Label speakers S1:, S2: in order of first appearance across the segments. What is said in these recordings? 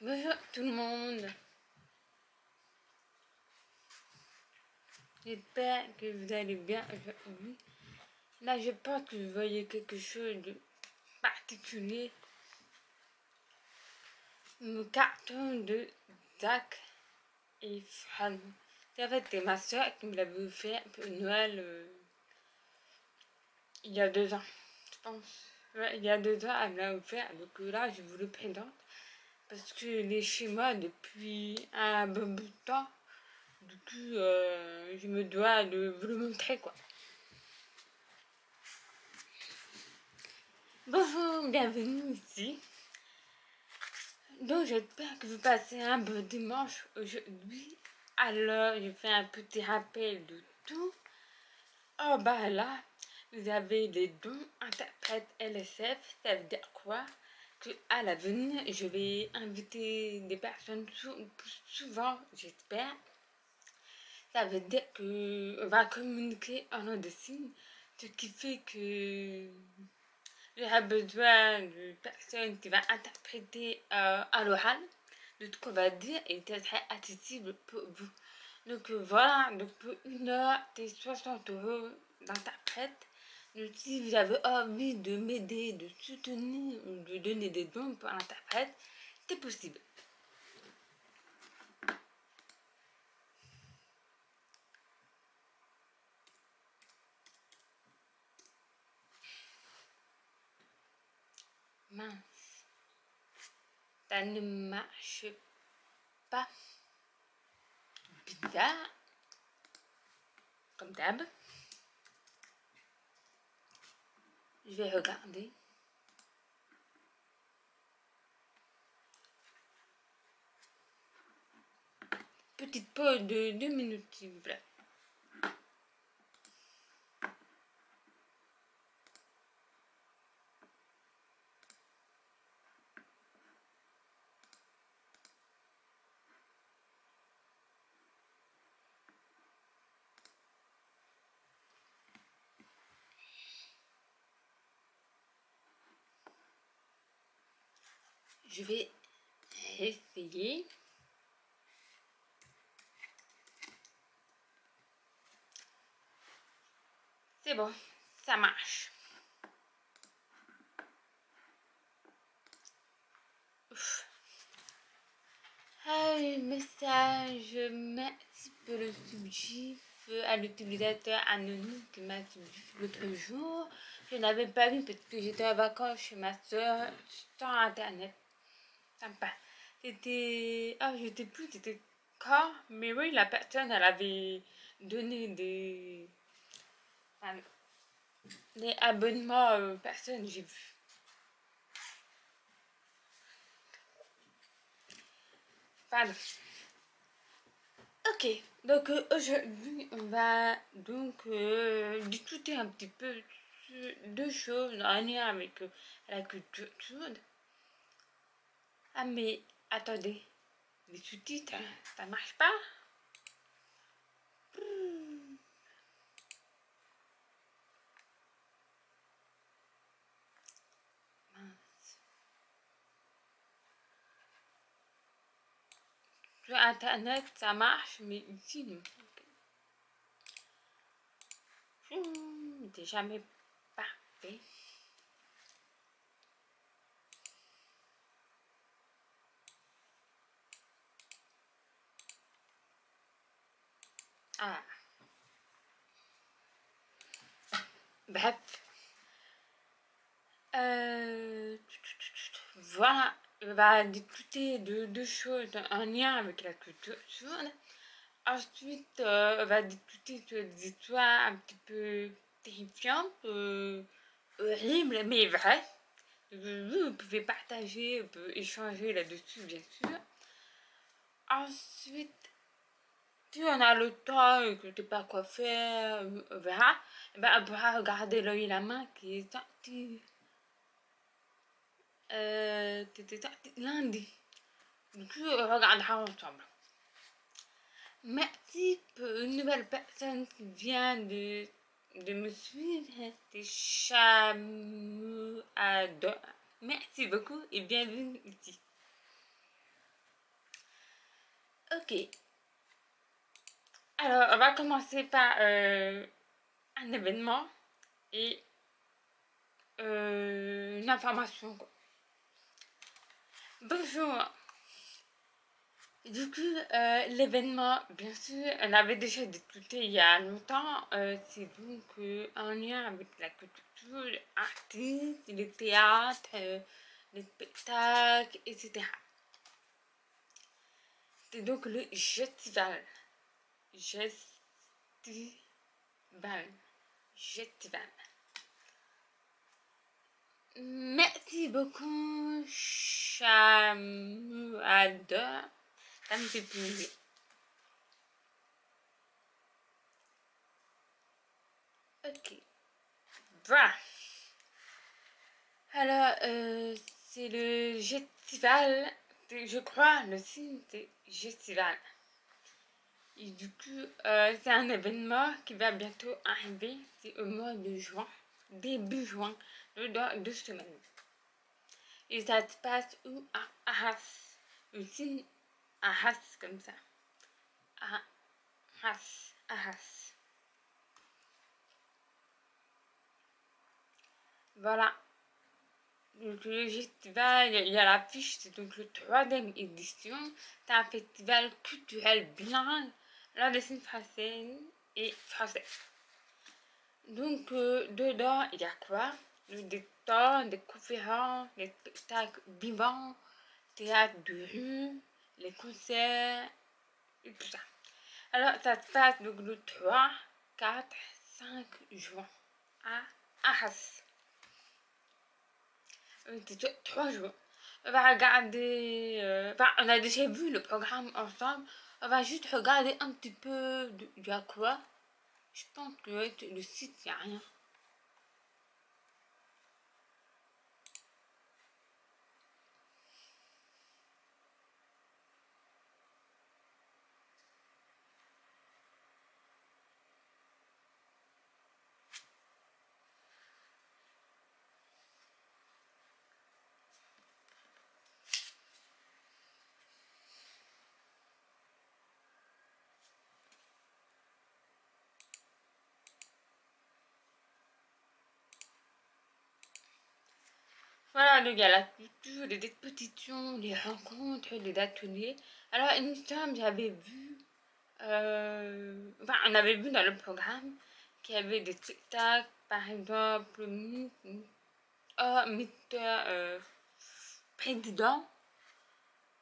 S1: Bonjour tout le monde, j'espère que vous allez bien aujourd'hui. Là je pense que vous voyez quelque chose de particulier. Le carton de Zach et Fran. En fait c'est ma soeur qui me l'avait fait pour Noël il y a 2 ans, je pense. Ouais, il y a 2 ans elle me l'a offert, donc là je vous le présente. Parce qu'il est chez moi depuis un bon bout de temps. Du coup, je me dois de vous le montrer, quoi. Bonjour, bienvenue ici. Donc, j'espère que vous passez un bon dimanche aujourd'hui. Alors, je fais un petit rappel de tout. Oh, bah là, vous avez les dons interprètes LSF. Ça veut dire quoi? Que à l'avenir, je vais inviter des personnes plus souvent, j'espère. Ça veut dire qu'on va communiquer en langue de signes, ce qui fait que j'aurai besoin de personnes qui vont interpréter à l'oral de ce qu'on va dire et ça serait accessible pour vous. Donc voilà, donc pour 1 heure, c'est 60 € d'interprète. Donc si vous avez envie de m'aider, de soutenir ou de donner des dons pour l'interprète, c'est possible. Mince, ça ne marche pas. Bizarre, comme d'hab. Je vais regarder. Petite pause de 2 minutes, s'il vous plaît. Je vais essayer. C'est bon, ça marche. Ouf. Message, merci pour le subgif à l'utilisateur anonyme qui m'a subgif l'autre jour. Je n'avais pas vu parce que j'étais en vacances chez ma soeur sans internet. Sympa. C'était... Ah, je sais plus, c'était quand, mais oui, la personne, elle avait donné des abonnements aux personnes, j'ai vu. Pardon. Ok, donc aujourd'hui, on va donc discuter un petit peu sur 2 choses en lien avec la culture sourde. Ah, mais attendez, les sous-titres, ça marche pas? Mince. Sur internet, ça marche, mais ici, non. C'est jamais parfait. Ah. Bref. Voilà, on va discuter de 2 choses en lien avec la culture sourde. Ensuite, on va discuter sur des histoires un petit peu terrifiantes, horribles, mais vraies. Vous pouvez partager, on peut échanger là-dessus, bien sûr. Ensuite, si on a le temps et que tu sais pas quoi faire, on verra. Eh ben, on pourra regarder l'œil et la main qui est sorti. T'étais sorti lundi. Du coup, on regardera ensemble. Merci pour une nouvelle personne qui vient de me suivre. C'est Chamouado. Merci beaucoup et bienvenue ici. Ok. Alors, on va commencer par un événement et une information, quoi. Bonjour. Du coup, l'événement, bien sûr, on avait déjà discuté il y a longtemps. C'est donc un lien avec la culture, l'artiste, le théâtre, les spectacles, etc. C'est donc le festival. Festival. Festival. Merci beaucoup, Chamuada. Ça me fait plaisir. Ok. Voilà. Alors, c'est le festival. Je crois, le signe, c'est festival. Et du coup, c'est un événement qui va bientôt arriver. C'est au mois de juin, début juin, dans 2 semaines. Et ça se passe où? À Arras. Le signe Arras, comme ça. Arras. Arras. Voilà. Donc le festival, il y a l'affiche, c'est donc le 3e édition. C'est un festival culturel bilingue, la dessin française et français. Donc dedans, il y a quoi? Des temps, des conférences, des spectacles vivants, théâtre de rue, les concerts et tout ça. Alors ça se passe donc le 3, 4, 5 juin à Arras. C'est 3 jours. On va regarder. Enfin, on a déjà vu le programme ensemble. On va juste regarder un petit peu de à quoi. Je pense que le site, il n'y a rien. Voilà, donc il y a la culture, les expositions, les rencontres, les ateliers. Alors, il me semble, j'avais vu. Enfin, on avait vu dans le programme qu'il y avait des spectacles, par exemple, Mister Président.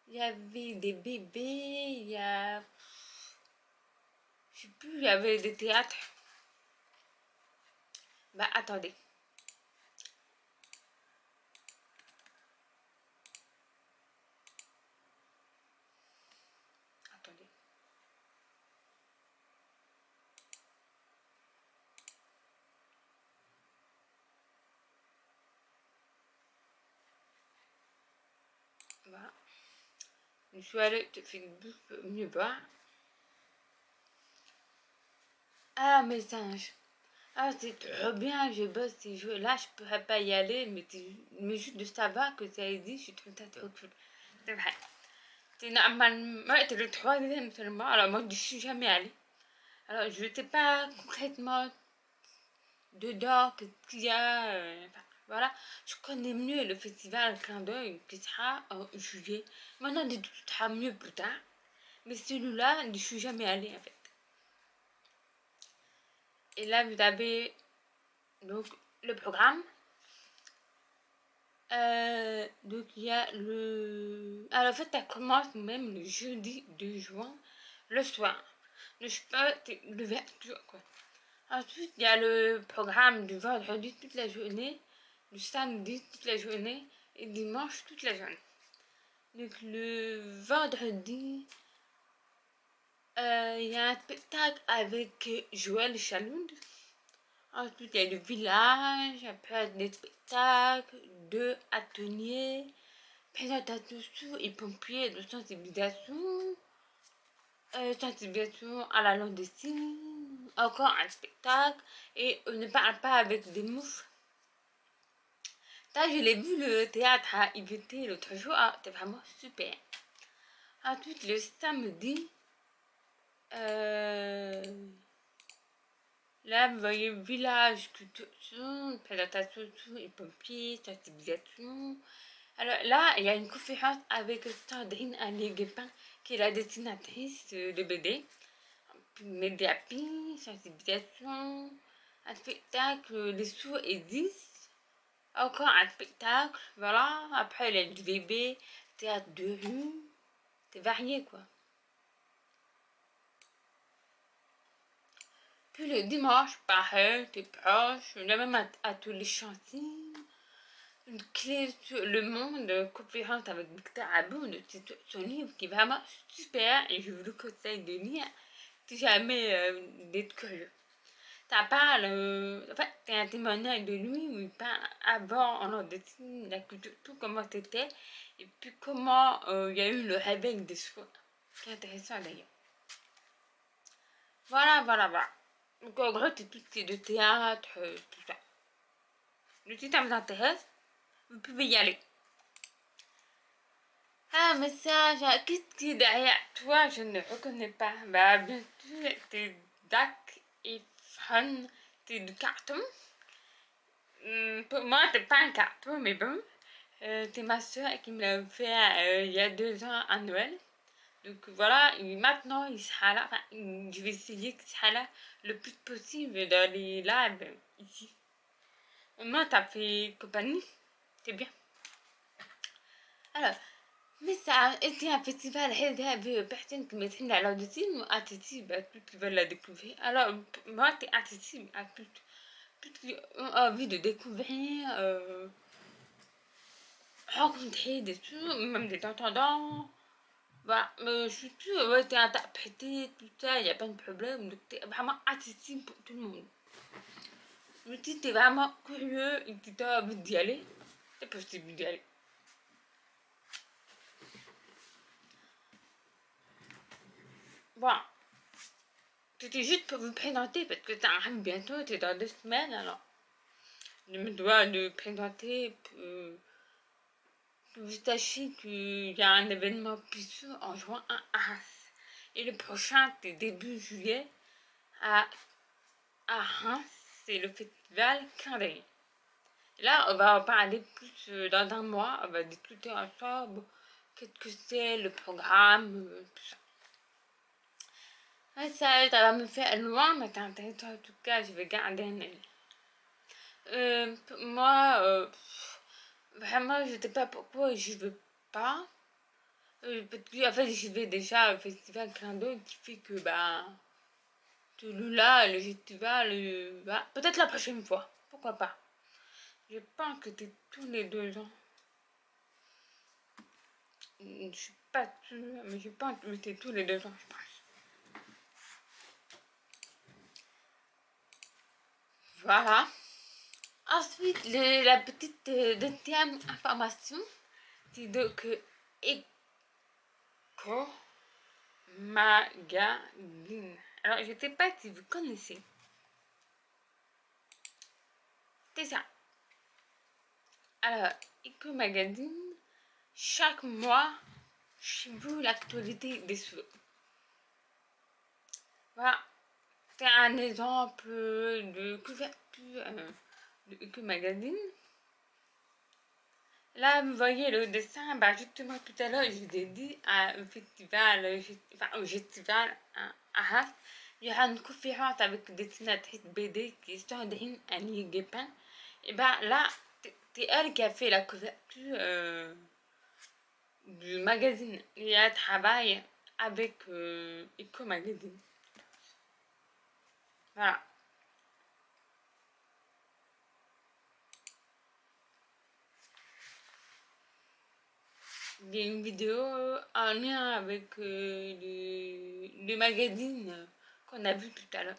S1: Il y avait des bébés, il y a. Je sais plus, il y avait des théâtres. Bah, attendez. Attendez. Voilà. Je suis allée sur Facebook pour mieux voir. Ah, message. Ah, c'est trop bien, je bosse ces jours. Là, je pourrais pas y aller, mais juste de savoir que ça existe, je trouve ça trop cool. C'est vrai. C'est normalement, c'est le 3e seulement. Alors, moi, je suis jamais allée. Alors, je sais pas concrètement dedans qu'est-ce qu'il y a. Enfin, voilà. Je connais mieux le festival Clin d'œil qui sera en juillet. Maintenant, tout sera mieux plus tard. Mais celui-là, je suis jamais allée en fait. Et là, vous avez donc le programme. Donc il y a le... Alors en fait, ça commence même le jeudi 2 juin, le soir. Le sport, c'est l'ouverture, quoi. Ensuite, il y a le programme du vendredi toute la journée, du samedi toute la journée et dimanche toute la journée. Donc le vendredi, il y a un spectacle avec Joël Chaloud. Ensuite, il y a le village, après des spectacles, 2 ateliers, présentation et pompiers de sensibilisation, sensibilisation à la langue des signes, encore un spectacle, et on ne parle pas avec des moufles. Ça, je l'ai vu le théâtre à IVT l'autre jour, c'était vraiment super. Ensuite, le samedi, là, vous voyez, village, culture, présentation, et pompiers, sensibilisation. Alors là, il y a une conférence avec Sandrine Annie-Guépin, qui est la dessinatrice de BD. Médiapie, sensibilisation, un spectacle, les sourds existent. Encore un spectacle, voilà. Après, il y a du bébé, théâtre de rue. C'est varié, quoi. Puis le dimanche, pareil, t'es proche. Il y a même à tous les chantiers. Une clé sur le monde, conférence avec Victor Abou, son livre qui est vraiment super et je vous le conseille de lire si jamais d'être curieux. Ça parle, en fait, c'est un témoignage de lui où il parle avant, en ordre de la culture, tout comment c'était et puis comment il y a eu le réveil des soins. C'est intéressant d'ailleurs. Voilà, voilà, voilà. Donc en gros, c'est tout ce qui est de théâtre, tout ça. Donc si ça vous intéresse, vous pouvez y aller. Ah, message, qu'est-ce qui est derrière toi? Je ne reconnais pas. Bah, bien sûr, t'es Dac et Fran, t'es du carton. Pour moi, t'es pas un carton, mais bon. T'es ma soeur qui me l'a fait il y a 2 ans à Noël. Donc voilà, et maintenant il sera là. Enfin, je vais essayer qu'il sera là le plus possible dans les lives ici. Moi, t'as fait compagnie, c'est bien. Alors, mais ça a été un festival avec personne qui m'éteigne à l'audition ou accessible à tous qui veulent la découvrir. Alors, moi, c'est accessible à toutes qui ont envie de découvrir, rencontrer des choses, même des entendants. Voilà, mais je suis sûre, ouais, t'es interprété, tout ça, il n'y a pas de problème. Donc, t'es vraiment accessible pour tout le monde. Mais si t'es vraiment curieux et que t'as envie d'y aller, c'est possible d'y aller. Voilà. C'était juste pour vous présenter parce que ça arrive bientôt, c'est dans 2 semaines alors. Je me dois de présenter que vous sachiez qu'il y a un événement puissant en juin à Arras. Et le prochain, c'est début juillet à Arras, c'est le festival Candé. Là, on va en parler plus dans un mois, on va discuter ensemble qu'est-ce que c'est, le programme, tout ça. Ouais, ça va me faire loin, mais c'est intéressant en tout cas, je vais garder un œil. Moi, vraiment, je sais pas pourquoi je veux pas. Parce que, en fait, je vais déjà au festival Clin d'œil qui fait que, bah, celui-là, le festival, bah, peut-être la prochaine fois. Pourquoi pas? Je pense que c'est tous les 2 ans. Je suis pas sûre, mais je pense que c'est tous les 2 ans, je pense. Voilà. Ensuite, la petite deuxième information, c'est donc Eco Magazine. Alors, je ne sais pas si vous connaissez. C'est ça. Alors, Eco Magazine, chaque mois, chez vous l'actualité des cheveux. Voilà. C'est un exemple de couverture de Eco Magazine. Là, vous voyez le dessin, bah justement tout à l'heure, je vous ai dit à un festival, au festival à Arras, il y aura une conférence avec une dessinatrice BD qui est Sandrine Annie Guépin. Et bah là, c'est elle qui a fait la couverture du magazine. Et elle travaille avec Eco Magazine. Voilà. Il y a une vidéo en lien avec le magazine qu'on a vu tout à l'heure.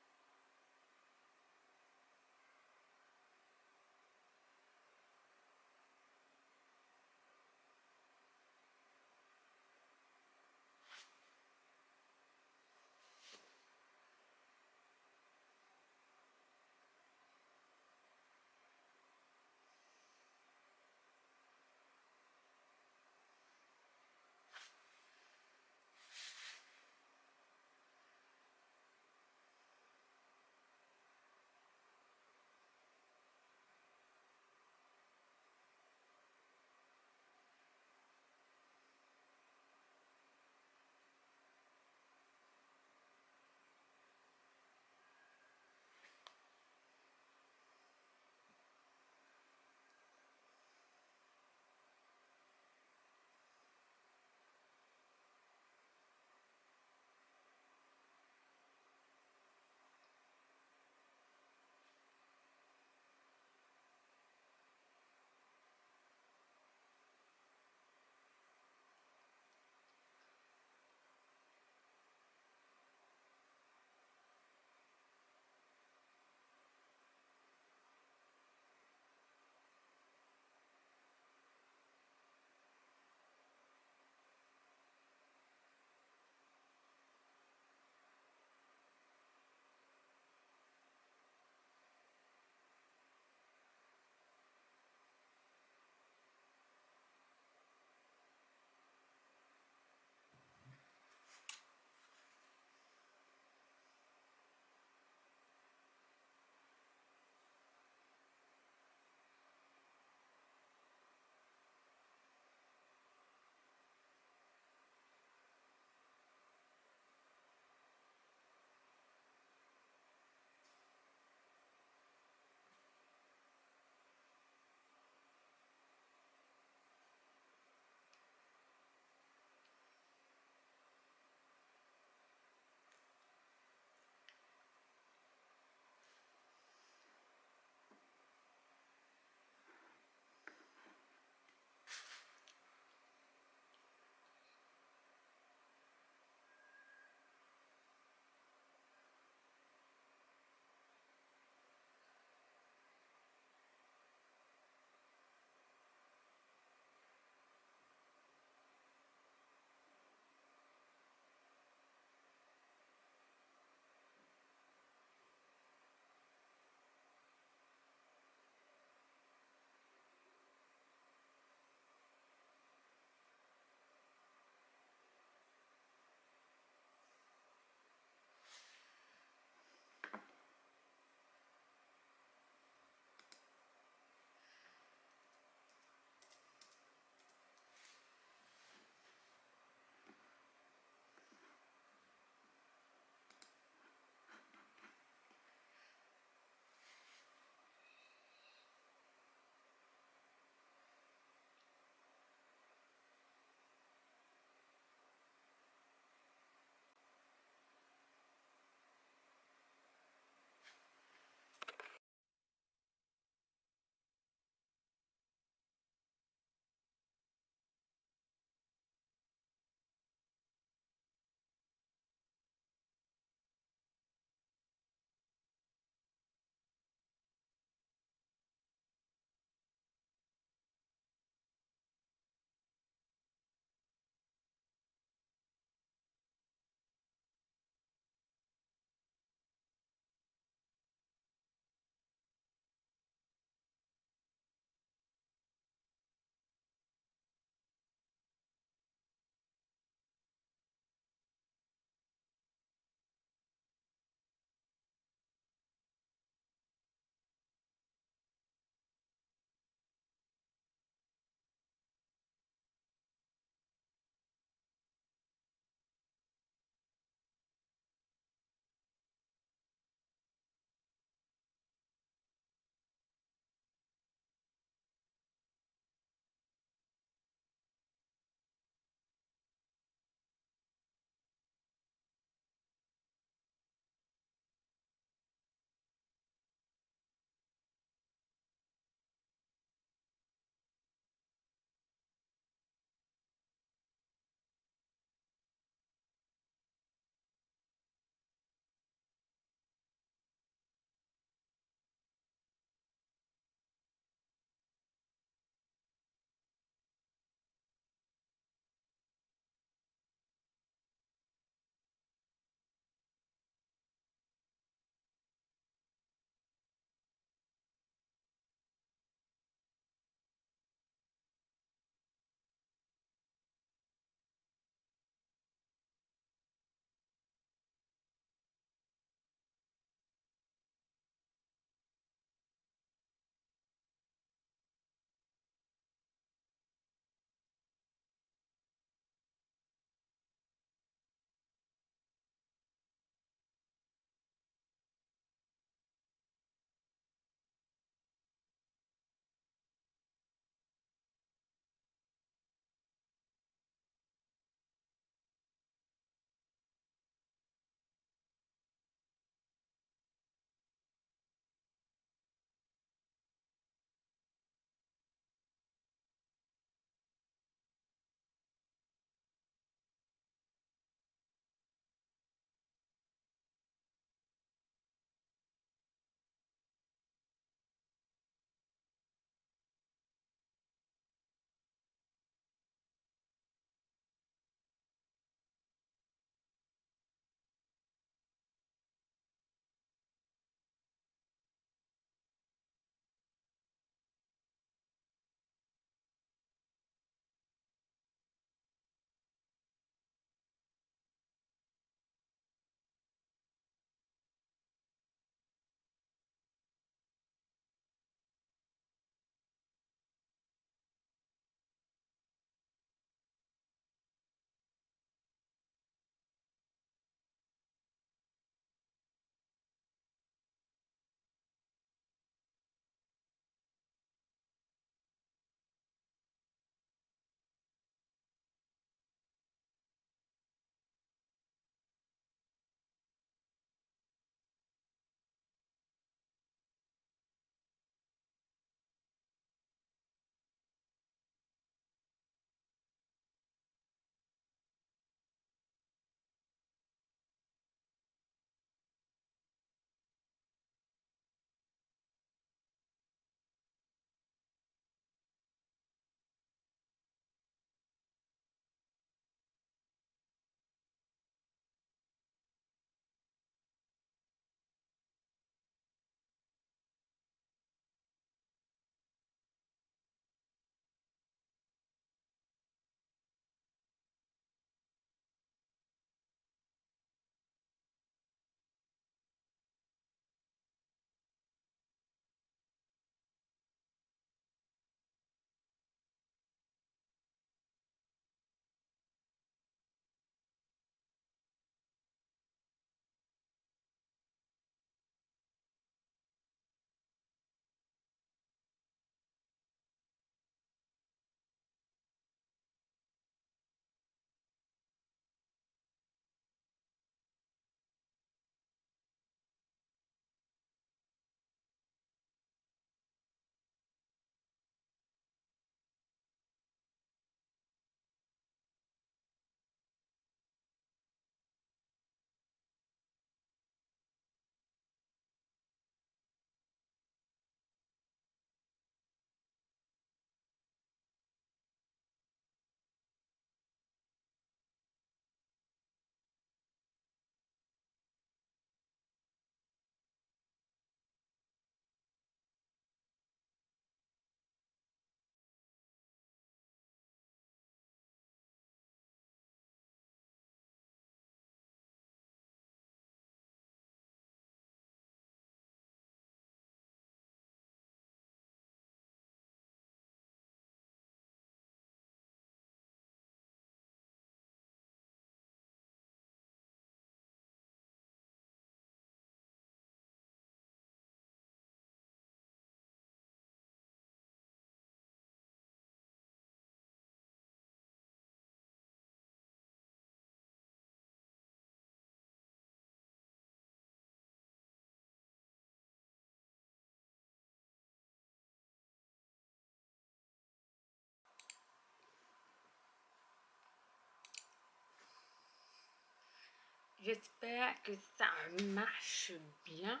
S1: J'espère que ça marche bien.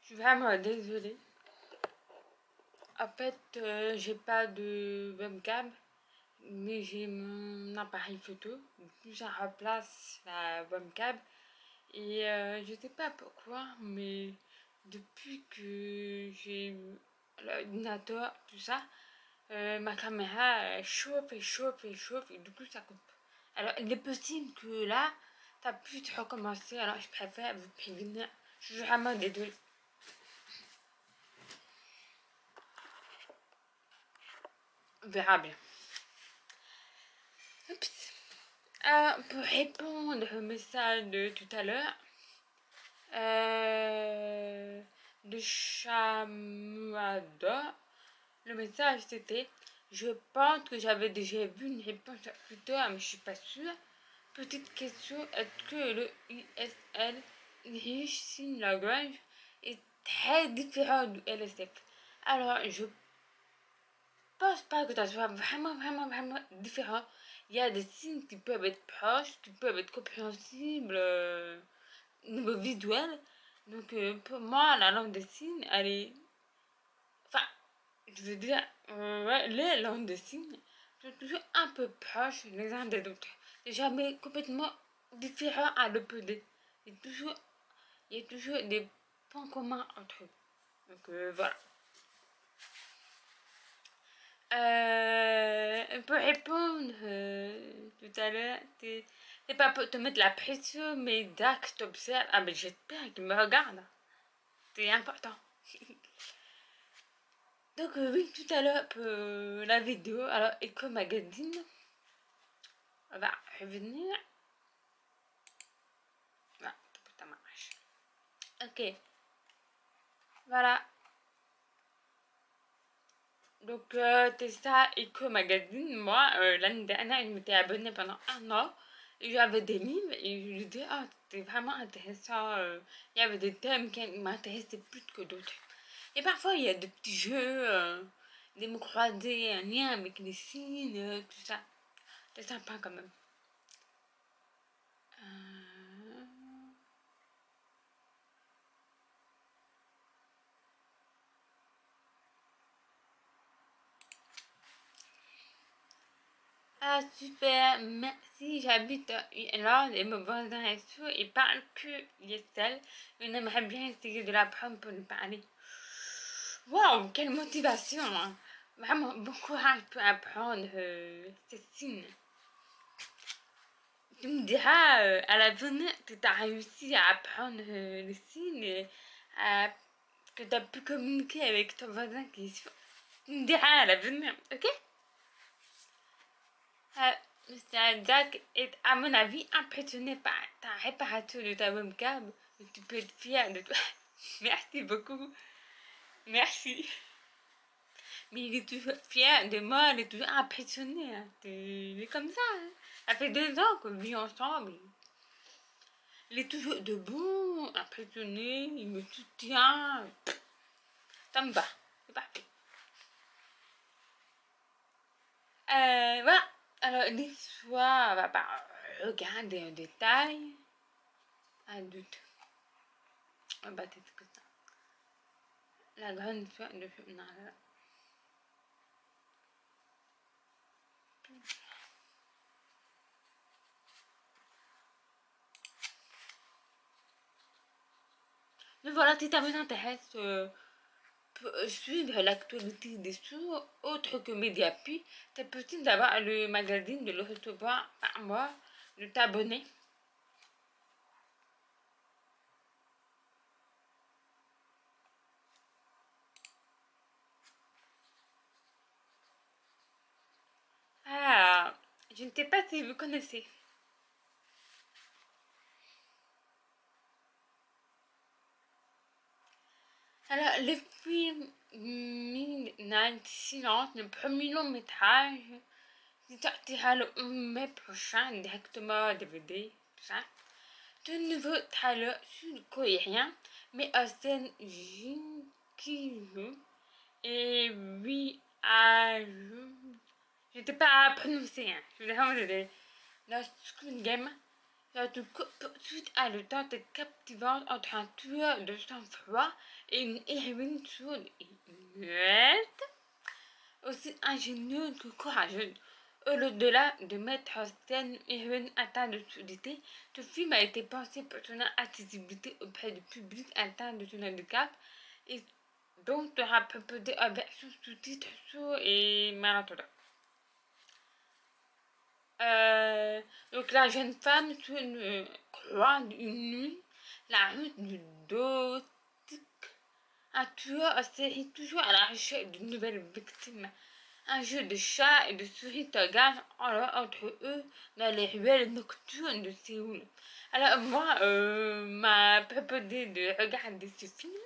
S1: Je suis vraiment désolée. En fait, j'ai pas de webcam, mais j'ai mon appareil photo. Du coup, ça remplace la webcam. Et je sais pas pourquoi, mais depuis que j'ai l'ordinateur, tout ça, ma caméra chauffe et chauffe et chauffe, et du coup, ça coupe. Alors, il est possible que là, ça puisse recommencer. Alors, je préfère vous prévenir. Je suis vraiment désolée. On verra bien. Oups. Pour répondre au message de tout à l'heure, de Chamada, le message c'était: je pense que j'avais déjà vu une réponse plus tard, mais je suis pas sûre. Petite question, est-ce que le ISL, English Sign Language, est très différent du LSF? Alors, je pense pas que ça soit vraiment différent. Il y a des signes qui peuvent être proches, qui peuvent être compréhensibles au niveau visuel. Donc, pour moi, la langue des signes, elle est. Enfin, je veux dire, ouais, les langues des signes sont toujours un peu proches les uns des autres. C'est jamais complètement différent à l'opposé. Il y a toujours des points communs entre eux. Donc, voilà. Pour répondre tout à l'heure, c'est pas pour te mettre la pression, mais Dax t'observe. Ah, mais j'espère qu'il me regarde. C'est important. Donc, oui, tout à l'heure pour la vidéo, alors Eco Magazine, on va revenir. Ah, ça marche. Ok. Voilà. Donc, c'est ça, Eco Magazine. Moi, l'année dernière, je m'étais abonnée pendant 1 an. Et j'avais des livres et je me disais, ah, c'était vraiment intéressant. Il y avait des thèmes qui m'intéressaient plus que d'autres. Et parfois, il y a des petits jeux, des mots croisés, un lien avec les signes, tout ça. C'est sympa quand même. Ah, super, merci. J'habite en Irlande et mon voisin est sourd. Il parle que l'ISL. On aimerait bien essayer de l'apprendre pour lui parler. Waouh, quelle motivation, hein. Vraiment, bon courage pour apprendre ces signes. Tu me diras à l'avenir que tu as réussi à apprendre les signes et que tu as pu communiquer avec ton voisin qui est sourd. Tu me diras à l'avenir, ok? Mr. Jack est, à mon avis, impressionné par ta réparation de ta webcam. Tu peux être fier de toi. Merci beaucoup. Merci. Mais il est toujours fier de moi, il est toujours impressionné. Hein. Il est comme ça. Hein. Ça fait 2 ans qu'on vit ensemble. Il est toujours debout, impressionné, il me soutient. Ça me va. C'est parfait. Voilà. Alors, l'histoire, on va pas regarder en détail. Un doute. On va peut-être que ça. La grande histoire de Fiona. Mais voilà, si ça vous intéresse, suivre l'actualité des sourds, autre que Mediapri, c'est possible d'avoir le magazine, de le recevoir par mois, de t'abonner. Ah, je ne sais pas si vous connaissez. Alors, le film Midnight Silence, le premier long métrage, qui sortira le 11 mai prochain, directement DVD, tout ça. De nouveaux trailers sud-coréens, mais en scène Jin Ki-woo et Wi Ah-yoon. Je n'étais pas à prononcer, hein. Je suis vraiment désolée. Dans Squid Game, Notre poursuite a le temps de captivante entre un tueur de sang-froid et une héroïne sourde et muette, aussi ingénieuse que courageuse. Au-delà de mettre en scène une héroïne atteinte de surdité, ce film a été pensé pour son accessibilité auprès du public atteint de son handicap et donc sera proposé en version sous-titres sourds et malentendants. Donc la jeune femme sur une croix d'une nuit, la route du Dotik. Un tueur en série toujours à la recherche d'une nouvelle victime. Un jeu de chats et de souris s'engage entre eux dans les ruelles nocturnes de Séoul. Alors moi, m'a proposé de regarder ce film,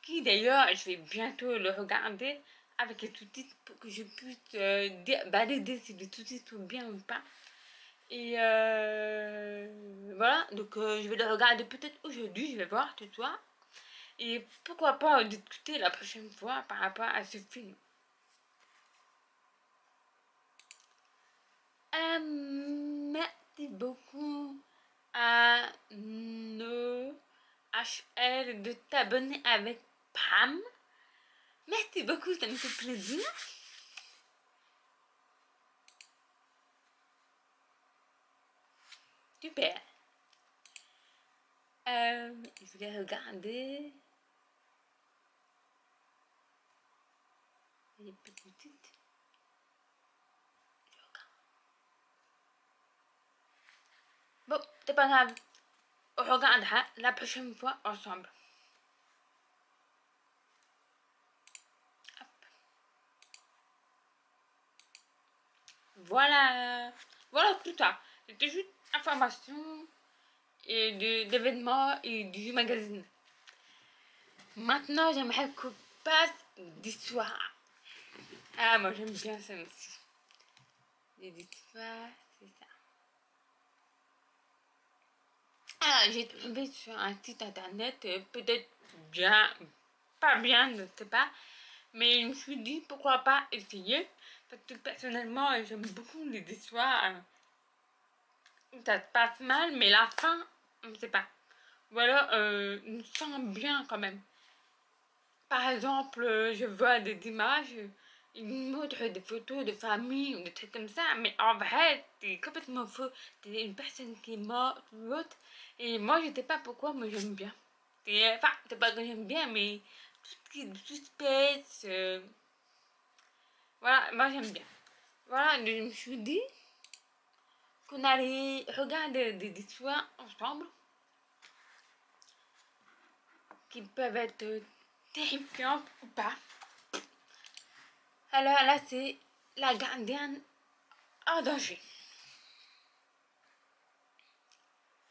S1: qui d'ailleurs, je vais bientôt le regarder avec les sous-titres pour que je puisse valider si les sous-titres sont bien ou pas. Et voilà, donc je vais le regarder peut-être aujourd'hui, je vais voir ce soir. Et pourquoi pas discuter la prochaine fois par rapport à ce film. Merci beaucoup à nos HL de t'abonner avec Pam. Merci beaucoup, ça me fait plaisir. Super. Je vais regarder les petites. Je regarde. Bon, c'est pas grave. On regardera la prochaine fois ensemble. Hop. Voilà. Voilà tout ça. C'était juste information et d'événements et du magazine. Maintenant, j'aimerais qu'on passe d'histoire. Ah, moi j'aime bien ça aussi. Les histoires, c'est ça. Ah, j'ai trouvé sur un site internet, peut-être bien, pas bien, je ne sais pas. Mais je me suis dit, pourquoi pas essayer. Parce que personnellement, j'aime beaucoup les histoires. Ça se passe mal, mais la fin, on ne sait pas. Voilà, je me sens bien quand même. Par exemple, je vois des images, ils me montrent des photos de famille ou des trucs comme ça, mais en vrai, c'est complètement faux. C'est une personne qui est morte ou autre, et moi, je sais pas pourquoi, mais j'aime bien. Enfin, c'est pas que j'aime bien, mais tout ce qui est suspense, voilà, moi j'aime bien. Voilà, je me suis dit qu'on allait regarder des histoires ensemble qui peuvent être terrifiantes ou pas. Alors là, c'est la gardienne en danger.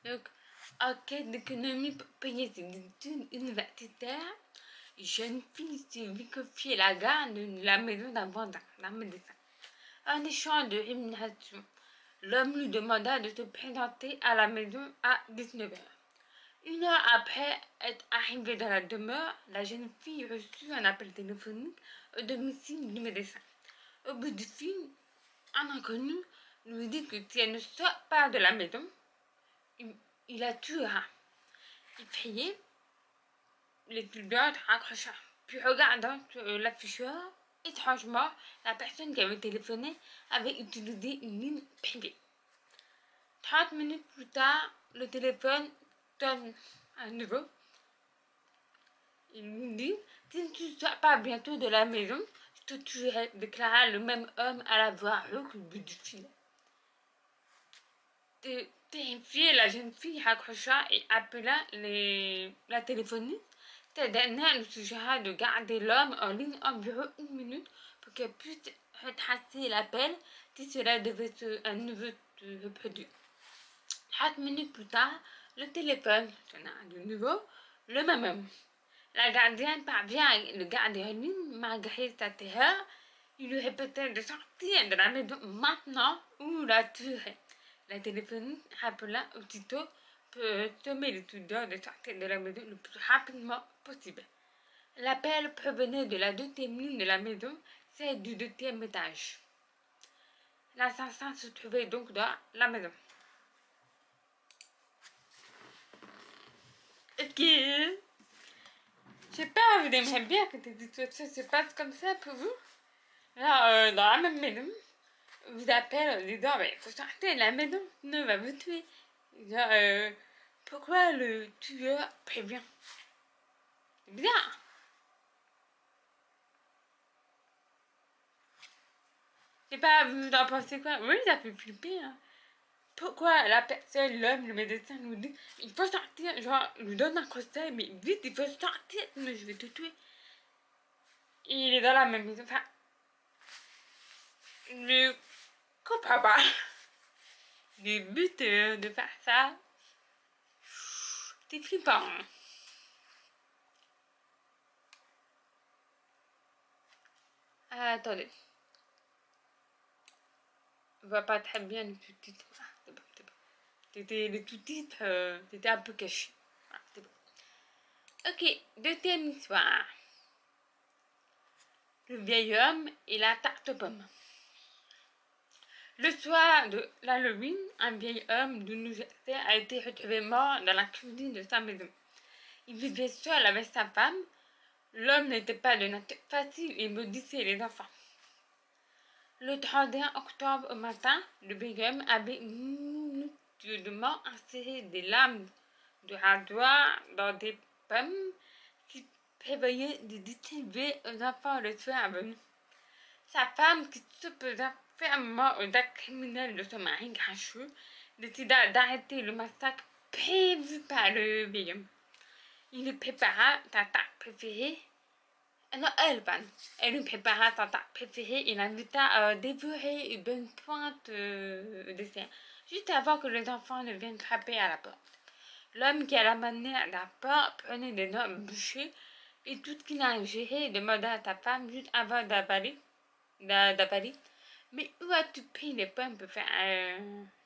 S1: Donc, en quête d'économie pour payer ses études universitaires, une jeune fille s'est vue confier la garde de la maison d'un médecin. En échange de rémunération, l'homme lui demanda de se présenter à la maison à 19 h. Une heure après être arrivée dans la demeure, la jeune fille reçut un appel téléphonique au domicile du médecin. Au bout du fil, un inconnu lui dit que si elle ne sort pas de la maison, il la tuera. Effrayé, l'étudiante raccrocha. Puis regardant l'afficheur, étrangement, la personne qui avait téléphoné avait utilisé une ligne privée. 30 minutes plus tard, le téléphone sonne à nouveau. Il lui dit, si tu ne sors pas bientôt de la maison, je te tuerai, déclara le même homme à la voix rauque au bout du fil. Terrifiée, la jeune fille raccrocha et appela la téléphoniste. Cette dernière lui suggéra de garder l'homme en ligne environ 1 minute pour qu'elle puisse retracer l'appel si cela devait à nouveau se reproduire. 30 minutes plus tard, le téléphone sonna de nouveau, le même homme. La gardienne parvient à le garder en ligne malgré sa terreur. Il lui répétait de sortir de la maison maintenant ou la tuerait. La téléphoniste rappela aussitôt pour sommer l'étudiant de sortir de la maison le plus rapidement possible. L'appel provenait de la deuxième ligne de la maison, celle du deuxième étage. L'assassin se trouvait donc dans la maison. Ok. Je sais pas, vous aimeriez bien que des situations se passent comme ça pour vous? Là, dans la même maison, vous appelle en disant, mais faut sortir de la maison, sinon il va vous tuer. Genre, pourquoi le tueur prévient? C'est bizarre. Je sais pas, vous en pensez quoi? Oui, ça fait flipper, hein. Pourquoi la personne, l'homme, le médecin nous dit, il faut sortir, genre, nous donne un conseil, mais vite, il faut sortir, sinon je vais te tuer. Il est dans la même maison, enfin, je comprends pas. Le but de faire ça, c'est flippant. Attendez. Je vois pas très bien le sous-titre. Ah, c'est bon, c'est bon. C'était le sous-titre, c'était un peu caché. Ah, c'est bon. Ok, deuxième histoire. Le vieil homme et la tarte aux pommes. Le soir de l'Halloween, un vieil homme de New Jersey a été retrouvé mort dans la cuisine de sa maison. Il vivait seul avec sa femme. L'homme n'était pas de nature facile et maudissait les enfants. Le 31 octobre au matin, le vieil homme avait minutieusement inséré des lames de rasoir dans des pommes qui prévoyaient de distribuer aux enfants le soir venu. Sa femme, qui s'opposa fermement aux actes criminels de son mari grincheux, décida d'arrêter le massacre prévu par le vieil homme. Il lui prépara sa tarte préférée. Non, pardon. Elle lui prépara sa tarte préférée et l'invita à dévorer une bonne pointe au dessert, juste avant que les enfants ne viennent frapper à la porte. L'homme qui alla mener à la porte prenait d'énormes bouchées et tout ce qu'il a ingéré demanda à sa femme juste avant d'avaler. Mais où as-tu pris les pommes pour faire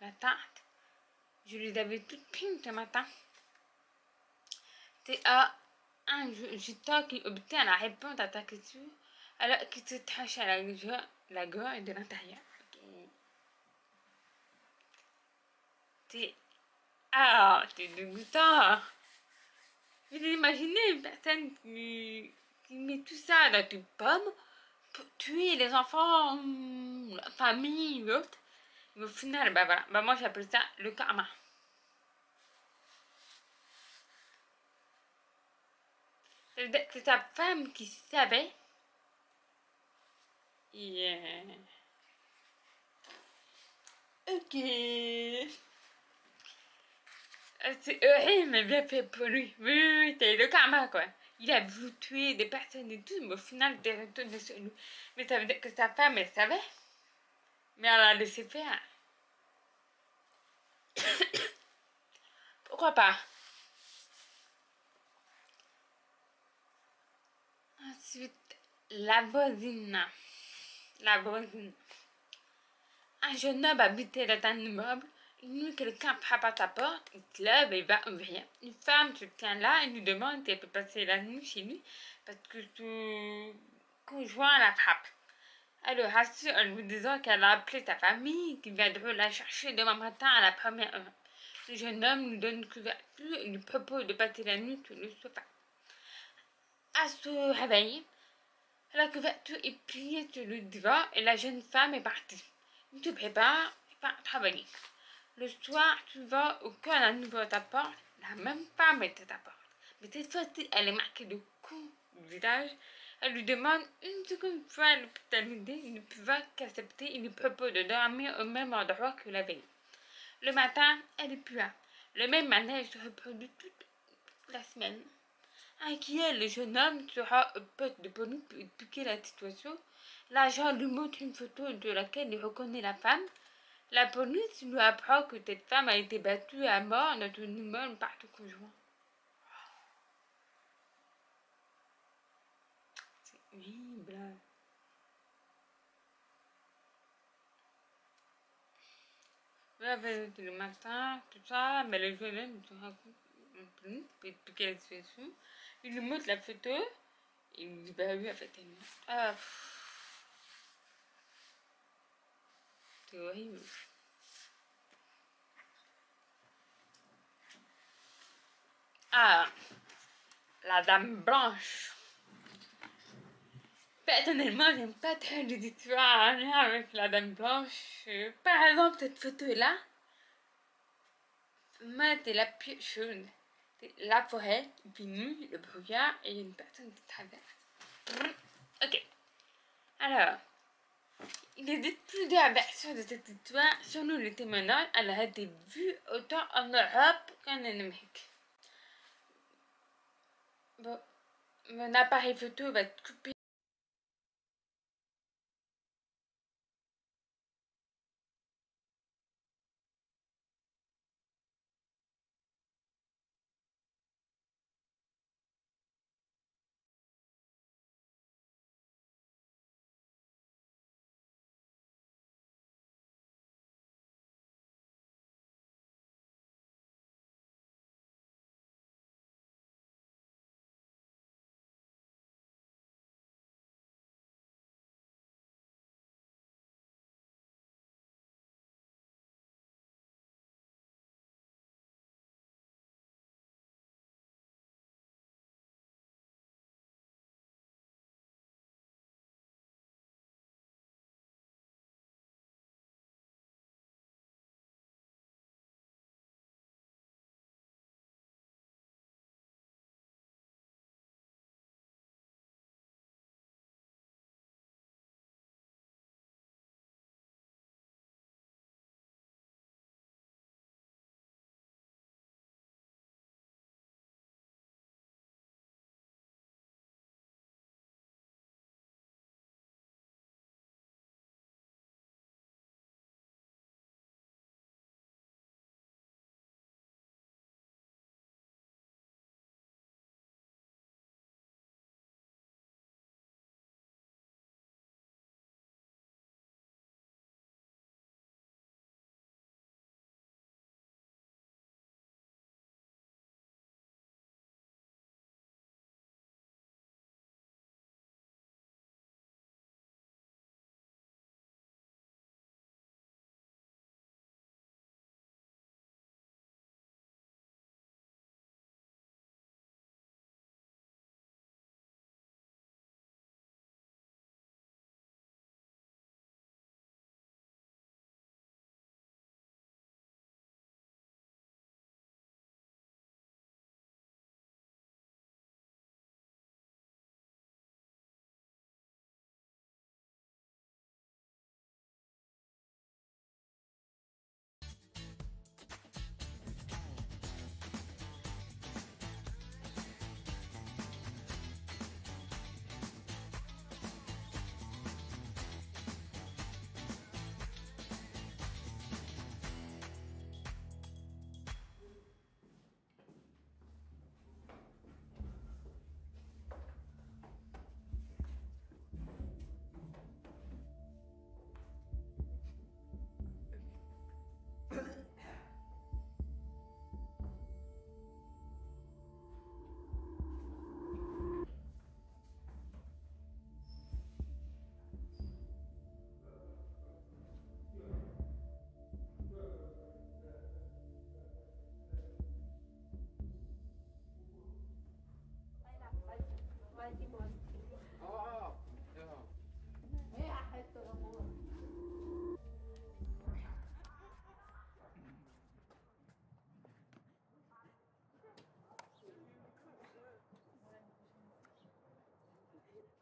S1: la tarte? Je les avais toutes prises ce matin. C'est un gitan qui obtient la réponse à ta question alors qu'il se trache à la gorge de l'intérieur. C'est dégoûtant. Vous imaginez une personne qui met tout ça dans une pomme pour tuer les enfants, la famille, l'autre. Mais au final, bah voilà, bah moi j'appelle ça le karma. C'est sa femme qui savait. Et ok. C'est horrible, mais bien fait pour lui. Oui, oui, oui, t'as eu le karma, quoi. Il a voulu tuer des personnes et tout, mais au final, t'es retourné sur lui. Mais ça veut dire que sa femme, elle savait. Mais elle a laissé faire. Pourquoi pas? Ensuite, la voisine. La voisine. Un jeune homme habitait dans un immeuble. Une nuit, quelqu'un frappe à sa porte, il se lève et va ouvrir. Une femme se tient là et lui demande si elle peut passer la nuit chez lui parce que son conjoint la frappe. Elle le rassure en lui disant qu'elle a appelé sa famille, qu'ils viendront la chercher demain matin à la première heure. Le jeune homme lui donne une couverture et lui propose de passer la nuit sur le sofa. À se réveiller, la couverture est pliée sur le divan et la jeune femme est partie. Il se prépare et part travailler. Le soir suivant, au cœur d'un nouveau porte, la même femme est à ta porte. Mais cette fois-ci, elle est marquée de coups du visage. Elle lui demande une seconde fois l'hospitalité, il ne pouvant qu'accepter, il lui propose de dormir au même endroit que la veille. Le matin, elle est plus là. Le même manège se reproduit toute la semaine. Inquiet, le jeune homme sera au poste de police pour expliquer la situation. L'agent lui montre une photo de laquelle il reconnaît la femme. La police lui apprend que cette femme a été battue à mort dans un immeuble par son conjoint. C'est horrible. Là, le matin, tout ça, mais le jeune homme se raconte un peu pour expliquer la situation. Il lui montre la photo. Et il lui dit, bah oui, en fait, elle est morte. Ah, c'est horrible. Ah, la dame blanche. Personnellement, j'aime pas trop les histoires en lien avec la dame blanche. Par exemple, cette photo-là, moi, c'est la pire chose. C'est la forêt, puis nous, le brouillard et une personne qui traverse. Ok. Alors, il existe plusieurs versions de cette histoire. Selon les témoignages, elle a été vue autant en Europe qu'en Amérique. Bon, mon appareil photo va être coupé.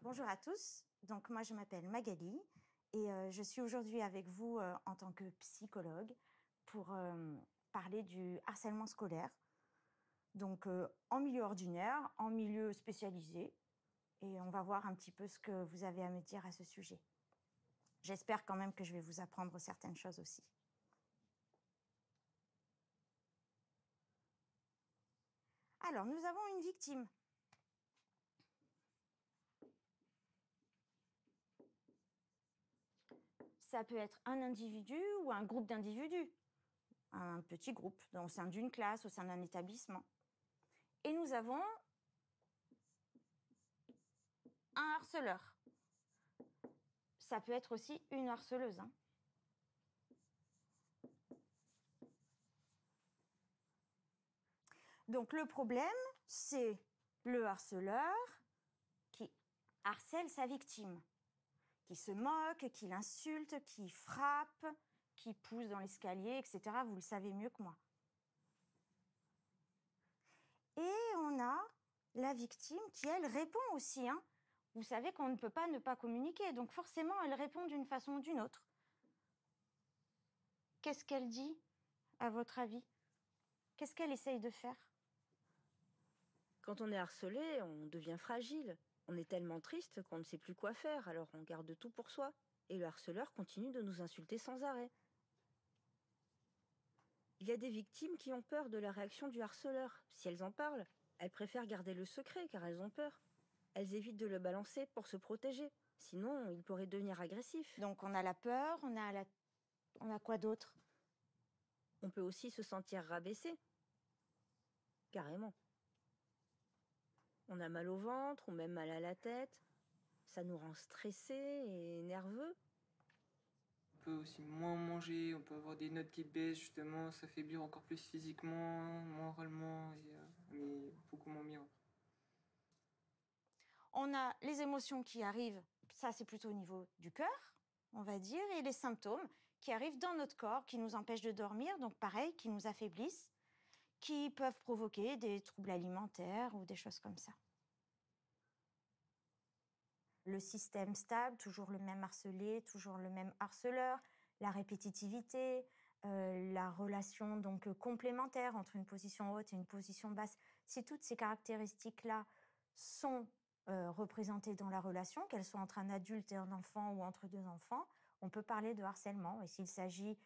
S2: Bonjour à tous, donc moi je m'appelle Magali et je suis aujourd'hui avec vous en tant que psychologue pour parler du harcèlement scolaire, donc en milieu ordinaire, en milieu spécialisé, et on va voir un petit peu ce que vous avez à me dire à ce sujet. J'espère quand même que je vais vous apprendre certaines choses aussi. Alors, nous avons une victime. Ça peut être un individu ou un groupe d'individus, un petit groupe au sein d'une classe, au sein d'un établissement. Et nous avons un harceleur. Ça peut être aussi une harceleuse. Donc le problème, c'est le harceleur qui harcèle sa victime, qui se moque, qui l'insulte, qui frappe, qui pousse dans l'escalier, etc. Vous le savez mieux que moi. Et on a la victime qui, elle, répond aussi. Hein. Vous savez qu'on ne peut pas ne pas communiquer, donc forcément, elle répond d'une façon ou d'une autre. Qu'est-ce qu'elle dit, à votre avis? Qu'est-ce qu'elle essaye de faire?
S3: Quand on est harcelé, on devient fragile. On est tellement triste qu'on ne sait plus quoi faire, alors on garde tout pour soi. Et le harceleur continue de nous insulter sans arrêt. Il y a des victimes qui ont peur de la réaction du harceleur. Si elles en parlent, elles préfèrent garder le secret car elles ont peur. Elles évitent de le balancer pour se protéger. Sinon, il pourrait devenir agressif.
S2: Donc on a la peur, on a quoi d'autre?
S3: On peut aussi se sentir rabaissé. Carrément. On a mal au ventre ou même mal à la tête. Ça nous rend stressés et nerveux.
S4: On peut aussi moins manger, on peut avoir des notes qui baissent justement, s'affaiblir encore plus physiquement, moralement, mais beaucoup moins bien.
S2: On a les émotions qui arrivent, ça c'est plutôt au niveau du cœur, on va dire, et les symptômes qui arrivent dans notre corps, qui nous empêchent de dormir, donc pareil, qui nous affaiblissent, qui peuvent provoquer des troubles alimentaires ou des choses comme ça. Le système stable, toujours le même harcelé, toujours le même harceleur, la répétitivité, la relation donc complémentaire entre une position haute et une position basse. Si toutes ces caractéristiques-là sont représentées dans la relation, qu'elles soient entre un adulte et un enfant ou entre deux enfants, on peut parler de harcèlement. Et s'il s'agit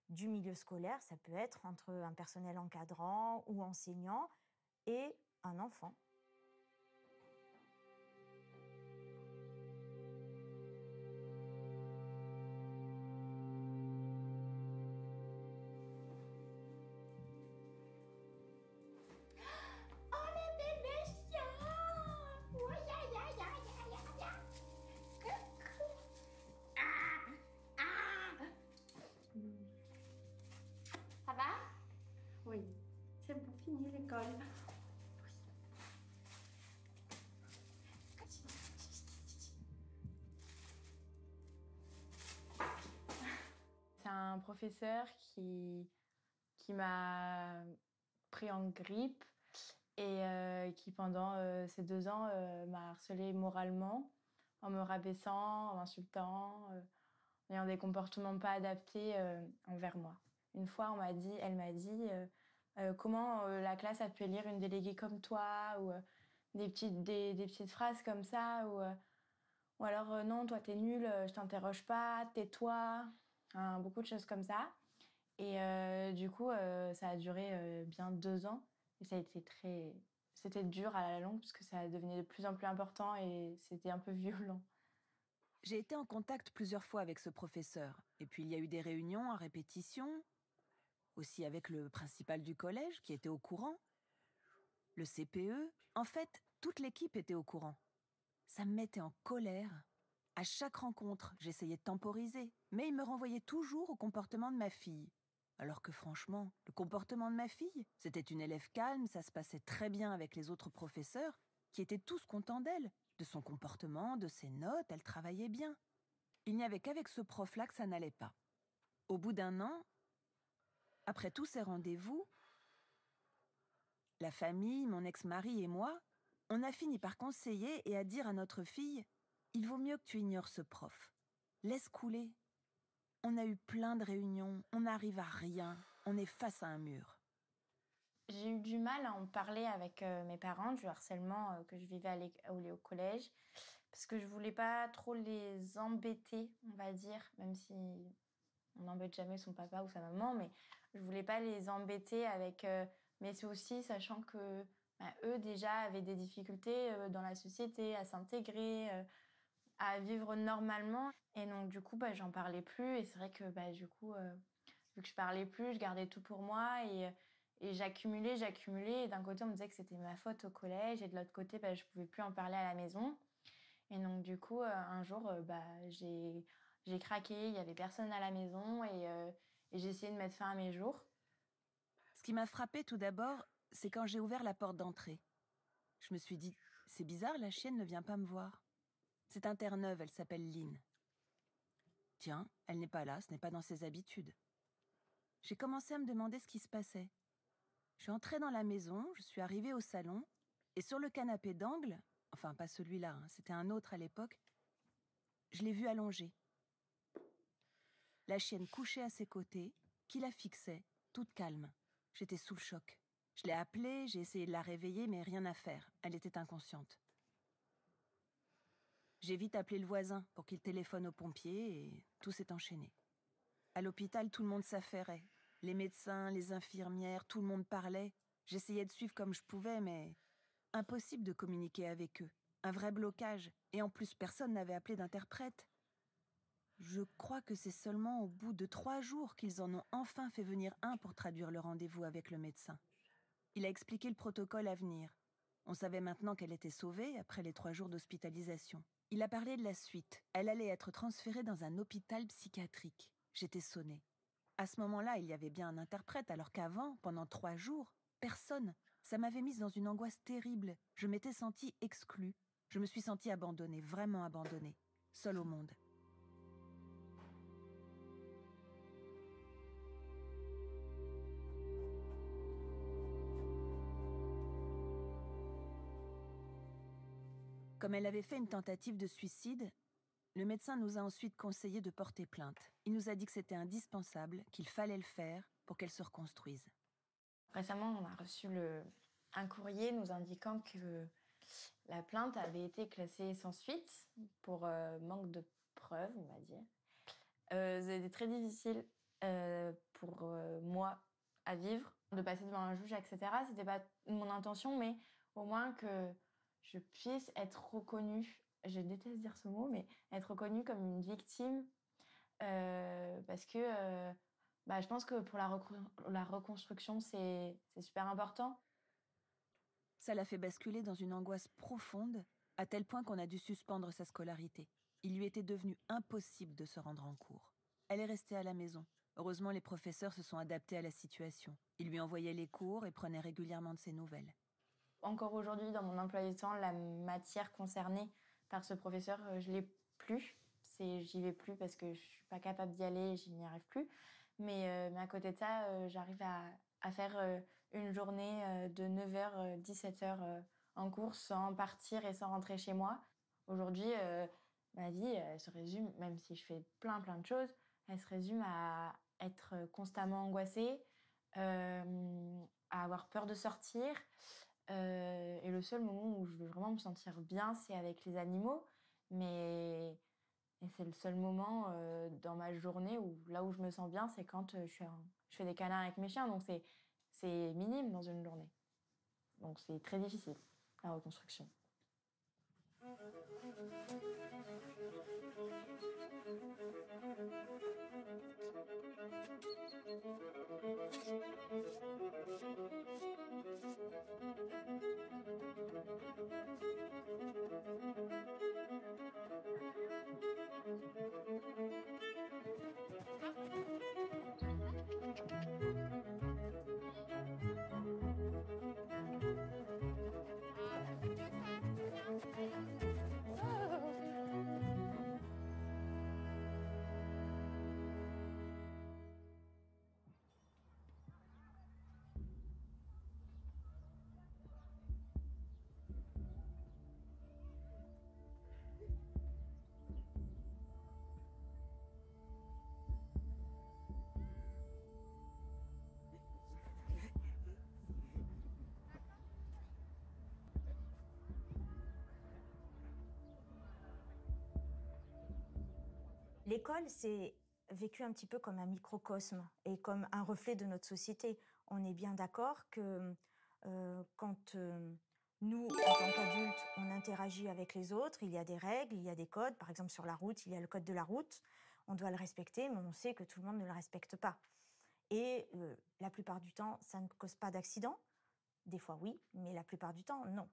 S2: du milieu scolaire, ça peut être entre un personnel encadrant ou enseignant et un enfant.
S5: Ça va? Oui. C'est bon, fini l'école.
S6: C'est un professeur qui m'a pris en grippe et qui, pendant ces 2 ans, m'a harcelée moralement en me rabaissant, en m'insultant, en ayant des comportements pas adaptés envers moi. Une fois, elle m'a dit comment la classe a pu lire une déléguée comme toi, ou des petites phrases comme ça, ou alors non, toi t'es nulle, je t'interroge pas, tais-toi, hein, beaucoup de choses comme ça. Et du coup, ça a duré bien 2 ans, et ça a été c'était dur à la longue parce que ça devenait de plus en plus important et c'était un peu violent.
S7: J'ai été en contact plusieurs fois avec ce professeur. Et puis il y a eu des réunions à répétition, aussi avec le principal du collège qui était au courant, le CPE. En fait, toute l'équipe était au courant. Ça me mettait en colère. À chaque rencontre, j'essayais de temporiser, mais il me renvoyait toujours au comportement de ma fille. Alors que franchement, le comportement de ma fille, c'était une élève calme, ça se passait très bien avec les autres professeurs, qui étaient tous contents d'elle, de son comportement, de ses notes, elle travaillait bien. Il n'y avait qu'avec ce prof-là que ça n'allait pas. Au bout d'1 an, après tous ces rendez-vous, la famille, mon ex-mari et moi, on a fini par conseiller et à dire à notre fille « Il vaut mieux que tu ignores ce prof. Laisse couler. » On a eu plein de réunions, on n'arrive à rien, on est face à un mur.
S6: J'ai eu du mal à en parler avec mes parents du harcèlement que je vivais au collège, parce que je voulais pas trop les embêter, on va dire, même si on n'embête jamais son papa ou sa maman, mais je voulais pas les embêter avec mes soucis, sachant que eux déjà avaient des difficultés dans la société, à s'intégrer, à vivre normalement. Et donc du coup, j'en parlais plus, et c'est vrai que du coup, vu que je parlais plus, je gardais tout pour moi, et j'accumulais. Et d'un côté, on me disait que c'était ma faute au collège, et de l'autre côté, je pouvais plus en parler à la maison. Et donc du coup, un jour, j'ai craqué, il y avait personne à la maison, et j'ai essayé de mettre fin à mes jours.
S7: Ce qui m'a frappée tout d'abord, c'est quand j'ai ouvert la porte d'entrée. Je me suis dit, c'est bizarre, la chienne ne vient pas me voir. C'est un Terre-Neuve, elle s'appelle Lynn. Tiens, elle n'est pas là, ce n'est pas dans ses habitudes. J'ai commencé à me demander ce qui se passait. Je suis entrée dans la maison, je suis arrivée au salon, et sur le canapé d'angle, enfin pas celui-là, hein, c'était un autre à l'époque, je l'ai vue allongée. La chienne couchée à ses côtés, qui la fixait, toute calme. J'étais sous le choc. Je l'ai appelée, j'ai essayé de la réveiller, mais rien à faire. Elle était inconsciente. J'ai vite appelé le voisin pour qu'il téléphone aux pompiers et tout s'est enchaîné. À l'hôpital, tout le monde s'affairait. Les médecins, les infirmières, tout le monde parlait. J'essayais de suivre comme je pouvais, mais impossible de communiquer avec eux. Un vrai blocage. Et en plus, personne n'avait appelé d'interprète. Je crois que c'est seulement au bout de 3 jours qu'ils en ont enfin fait venir un pour traduire le rendez-vous avec le médecin. Il a expliqué le protocole à venir. On savait maintenant qu'elle était sauvée après les 3 jours d'hospitalisation. Il a parlé de la suite. Elle allait être transférée dans un hôpital psychiatrique. J'étais sonnée. À ce moment-là, il y avait bien un interprète, alors qu'avant, pendant 3 jours, personne. Ça m'avait mise dans une angoisse terrible. Je m'étais sentie exclue. Je me suis sentie abandonnée, vraiment abandonnée. Seule au monde. Comme elle avait fait une tentative de suicide, le médecin nous a ensuite conseillé de porter plainte. Il nous a dit que c'était indispensable, qu'il fallait le faire pour qu'elle se reconstruise.
S6: Récemment, on a reçu un courrier nous indiquant que la plainte avait été classée sans suite pour manque de preuves, on va dire. C'était très difficile pour moi à vivre, de passer devant un juge, etc. C'était pas mon intention, mais au moins que je puisse être reconnue, je déteste dire ce mot, mais être reconnue comme une victime, parce que je pense que pour la reconstruction, c'est super important.
S7: Ça l'a fait basculer dans une angoisse profonde, à tel point qu'on a dû suspendre sa scolarité. Il lui était devenu impossible de se rendre en cours. Elle est restée à la maison. Heureusement, les professeurs se sont adaptés à la situation. Ils lui envoyaient les cours et prenaient régulièrement de ses nouvelles.
S6: Encore aujourd'hui, dans mon emploi du temps, la matière concernée par ce professeur, je l'ai plus. J'y vais plus parce que je suis pas capable d'y aller, je n'y arrive plus. Mais à côté de ça, j'arrive à faire une journée de 9h, 17h en cours sans partir et sans rentrer chez moi. Aujourd'hui, ma vie, elle se résume, même si je fais plein de choses, elle se résume à être constamment angoissée, à avoir peur de sortir. Et le seul moment où je veux vraiment me sentir bien, c'est avec les animaux. Mais et c'est le seul moment dans ma journée où là où je me sens bien, c'est quand je fais des câlins avec mes chiens. Donc c'est minime dans une journée. Donc c'est très difficile, la reconstruction.
S2: L'école, c'est vécu un petit peu comme un microcosme et comme un reflet de notre société. On est bien d'accord que quand nous, en tant qu'adultes, on interagit avec les autres, il y a des règles, il y a des codes. Par exemple, sur la route, il y a le code de la route. On doit le respecter, mais on sait que tout le monde ne le respecte pas. Et la plupart du temps, ça ne cause pas d'accident. Des fois, oui, mais la plupart du temps, non.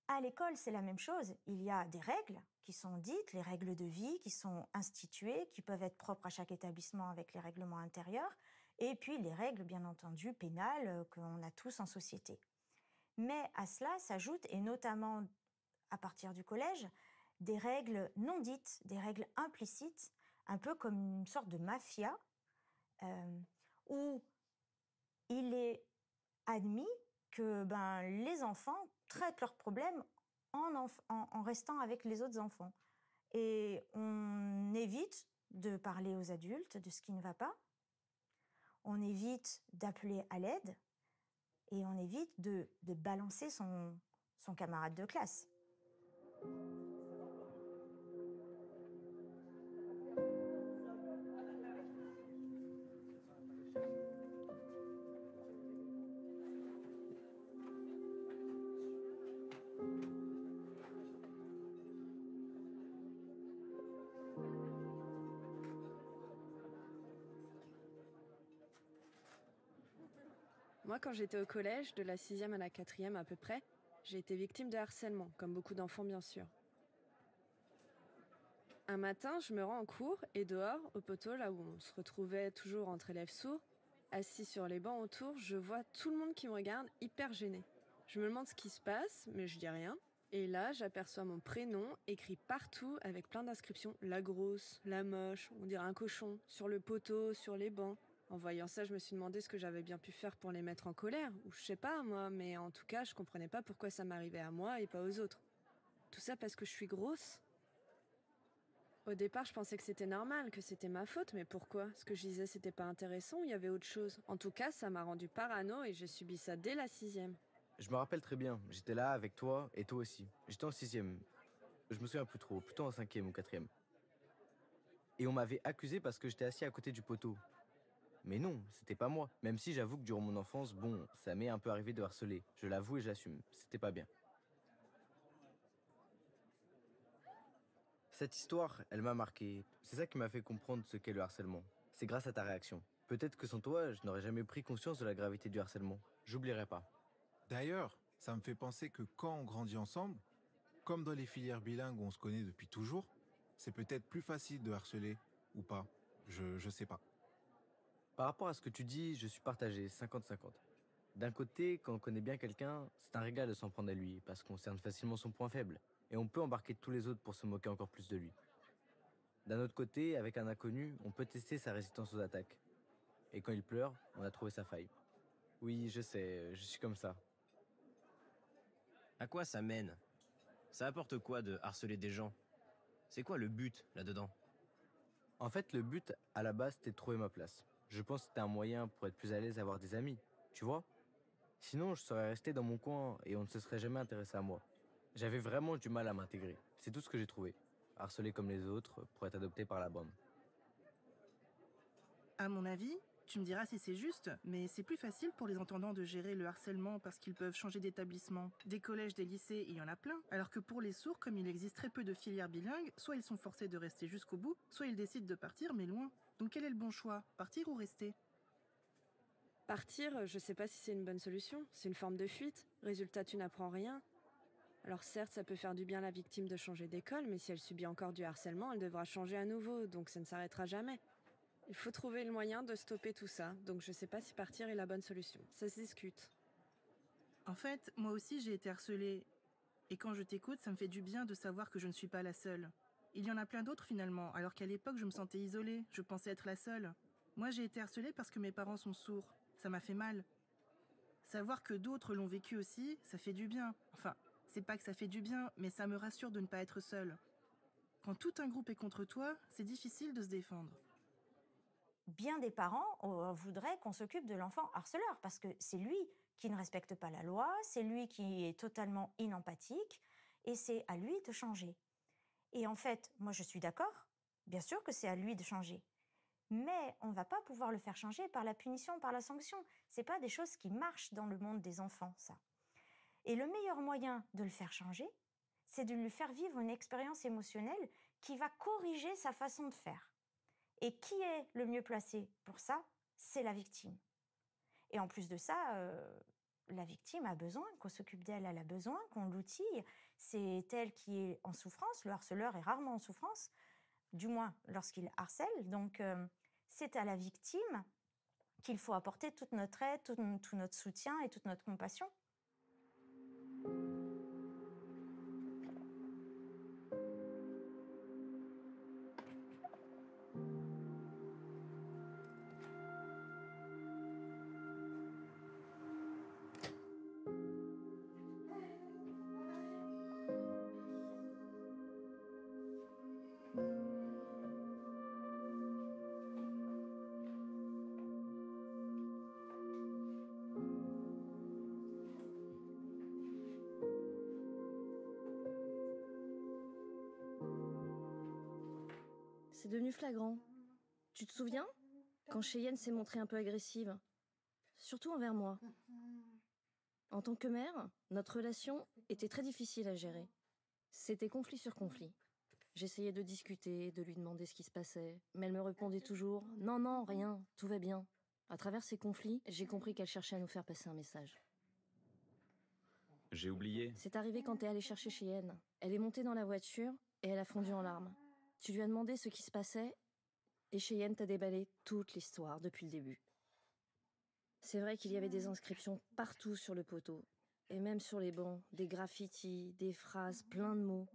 S2: À l'école, c'est la même chose. Il y a des règles qui sont dites, les règles de vie qui sont instituées, qui peuvent être propres à chaque établissement avec les règlements intérieurs. et puis les règles, bien entendu, pénales qu'on a tous en société. Mais à cela s'ajoutent, et notamment à partir du collège, des règles non dites, des règles implicites, un peu comme une sorte de mafia, où il est admis que les enfants traitent leurs problèmes en restant avec les autres enfants. Et on évite de parler aux adultes de ce qui ne va pas, on évite d'appeler à l'aide, et on évite de balancer son camarade de classe.
S8: Moi, quand j'étais au collège, de la 6e à la 4e à peu près, j'ai été victime de harcèlement, comme beaucoup d'enfants bien sûr. Un matin, je me rends en cours et dehors, au poteau, là où on se retrouvait toujours entre élèves sourds, assis sur les bancs autour, je vois tout le monde qui me regarde hyper gêné. Je me demande ce qui se passe, mais je dis rien. Et là, j'aperçois mon prénom écrit partout avec plein d'inscriptions. La grosse, la moche, on dirait un cochon, sur le poteau, sur les bancs. En voyant ça, je me suis demandé ce que j'avais bien pu faire pour les mettre en colère, ou je sais pas moi, mais en tout cas, je comprenais pas pourquoi ça m'arrivait à moi et pas aux autres. Tout ça parce que je suis grosse. Au départ, je pensais que c'était normal, que c'était ma faute, mais pourquoi? Ce que je disais, c'était pas intéressant ou il y avait autre chose? En tout cas, ça m'a rendu parano et j'ai subi ça dès la 6e.
S9: Je me rappelle très bien, j'étais là avec toi et toi aussi. J'étais en 6e. Je me souviens plus trop, plutôt en 5e ou 4e. Et on m'avait accusé parce que j'étais assis à côté du poteau. Mais non, c'était pas moi. Même si j'avoue que durant mon enfance, bon, ça m'est un peu arrivé de harceler. Je l'avoue et je l'assume, c'était pas bien. Cette histoire, elle m'a marqué. C'est ça qui m'a fait comprendre ce qu'est le harcèlement. C'est grâce à ta réaction. Peut-être que sans toi, je n'aurais jamais pris conscience de la gravité du harcèlement. J'oublierai pas.
S10: D'ailleurs, ça me fait penser que quand on grandit ensemble, comme dans les filières bilingues où on se connaît depuis toujours, c'est peut-être plus facile de harceler ou pas. Je sais pas.
S9: Par rapport à ce que tu dis, je suis partagé, 50-50. D'un côté, quand on connaît bien quelqu'un, c'est un régal de s'en prendre à lui, parce qu'on cerne facilement son point faible, et on peut embarquer tous les autres pour se moquer encore plus de lui. D'un autre côté, avec un inconnu, on peut tester sa résistance aux attaques. Et quand il pleure, on a trouvé sa faille. Oui, je sais, je suis comme ça.
S11: À quoi ça mène? Ça apporte quoi de harceler des gens? C'est quoi le but là-dedans?
S9: En fait, le but, à la base, c'était de trouver ma place. Je pense que c'était un moyen pour être plus à l'aise à avoir des amis, tu vois? Sinon, je serais resté dans mon coin et on ne se serait jamais intéressé à moi. J'avais vraiment du mal à m'intégrer. C'est tout ce que j'ai trouvé. Harcelé comme les autres pour être adopté par la bande.
S12: À mon avis, tu me diras si c'est juste, mais c'est plus facile pour les entendants de gérer le harcèlement parce qu'ils peuvent changer d'établissement. Des collèges, des lycées, il y en a plein. Alors que pour les sourds, comme il existe très peu de filières bilingues, soit ils sont forcés de rester jusqu'au bout, soit ils décident de partir, mais loin. Donc quel est le bon choix? Partir ou rester?
S8: Partir, je sais pas si c'est une bonne solution. C'est une forme de fuite. Résultat, tu n'apprends rien. Alors certes, ça peut faire du bien à la victime de changer d'école, mais si elle subit encore du harcèlement, elle devra changer à nouveau, donc ça ne s'arrêtera jamais. Il faut trouver le moyen de stopper tout ça, donc je sais pas si partir est la bonne solution. Ça se discute.
S12: En fait, moi aussi j'ai été harcelée. Et quand je t'écoute, ça me fait du bien de savoir que je ne suis pas la seule. Il y en a plein d'autres finalement, alors qu'à l'époque je me sentais isolée, je pensais être la seule. Moi j'ai été harcelée parce que mes parents sont sourds. Ça m'a fait mal. Savoir que d'autres l'ont vécu aussi, ça fait du bien. Enfin, c'est pas que ça fait du bien, mais ça me rassure de ne pas être seule. Quand tout un groupe est contre toi, c'est difficile de se défendre.
S2: Bien des parents voudraient qu'on s'occupe de l'enfant harceleur parce que c'est lui qui ne respecte pas la loi, c'est lui qui est totalement inempathique et c'est à lui de changer. Et en fait, moi je suis d'accord, bien sûr que c'est à lui de changer. Mais on ne va pas pouvoir le faire changer par la punition, par la sanction. Ce n'est pas des choses qui marchent dans le monde des enfants, ça. Et le meilleur moyen de le faire changer, c'est de lui faire vivre une expérience émotionnelle qui va corriger sa façon de faire. Et qui est le mieux placé pour ça? C'est la victime. Et en plus de ça, la victime a besoin qu'on s'occupe d'elle, elle a besoin qu'on l'outille. C'est elle qui est en souffrance, le harceleur est rarement en souffrance, du moins lorsqu'il harcèle. Donc c'est à la victime qu'il faut apporter toute notre aide, tout notre soutien et toute notre compassion.
S3: C'est devenu flagrant. Tu te souviens? Quand Cheyenne s'est montrée un peu agressive. Surtout envers moi. En tant que mère, notre relation était très difficile à gérer. C'était conflit sur conflit. J'essayais de discuter, de lui demander ce qui se passait, mais elle me répondait toujours « Non, non, rien, tout va bien ». À travers ces conflits, j'ai compris qu'elle cherchait à nous faire passer un message.
S13: J'ai oublié.
S3: C'est arrivé quand t'es allé chercher Cheyenne. Elle est montée dans la voiture et elle a fondu en larmes. Tu lui as demandé ce qui se passait et Cheyenne t'a déballé toute l'histoire depuis le début. C'est vrai qu'il y avait des inscriptions partout sur le poteau et même sur les bancs, des graffitis, des phrases, plein de mots.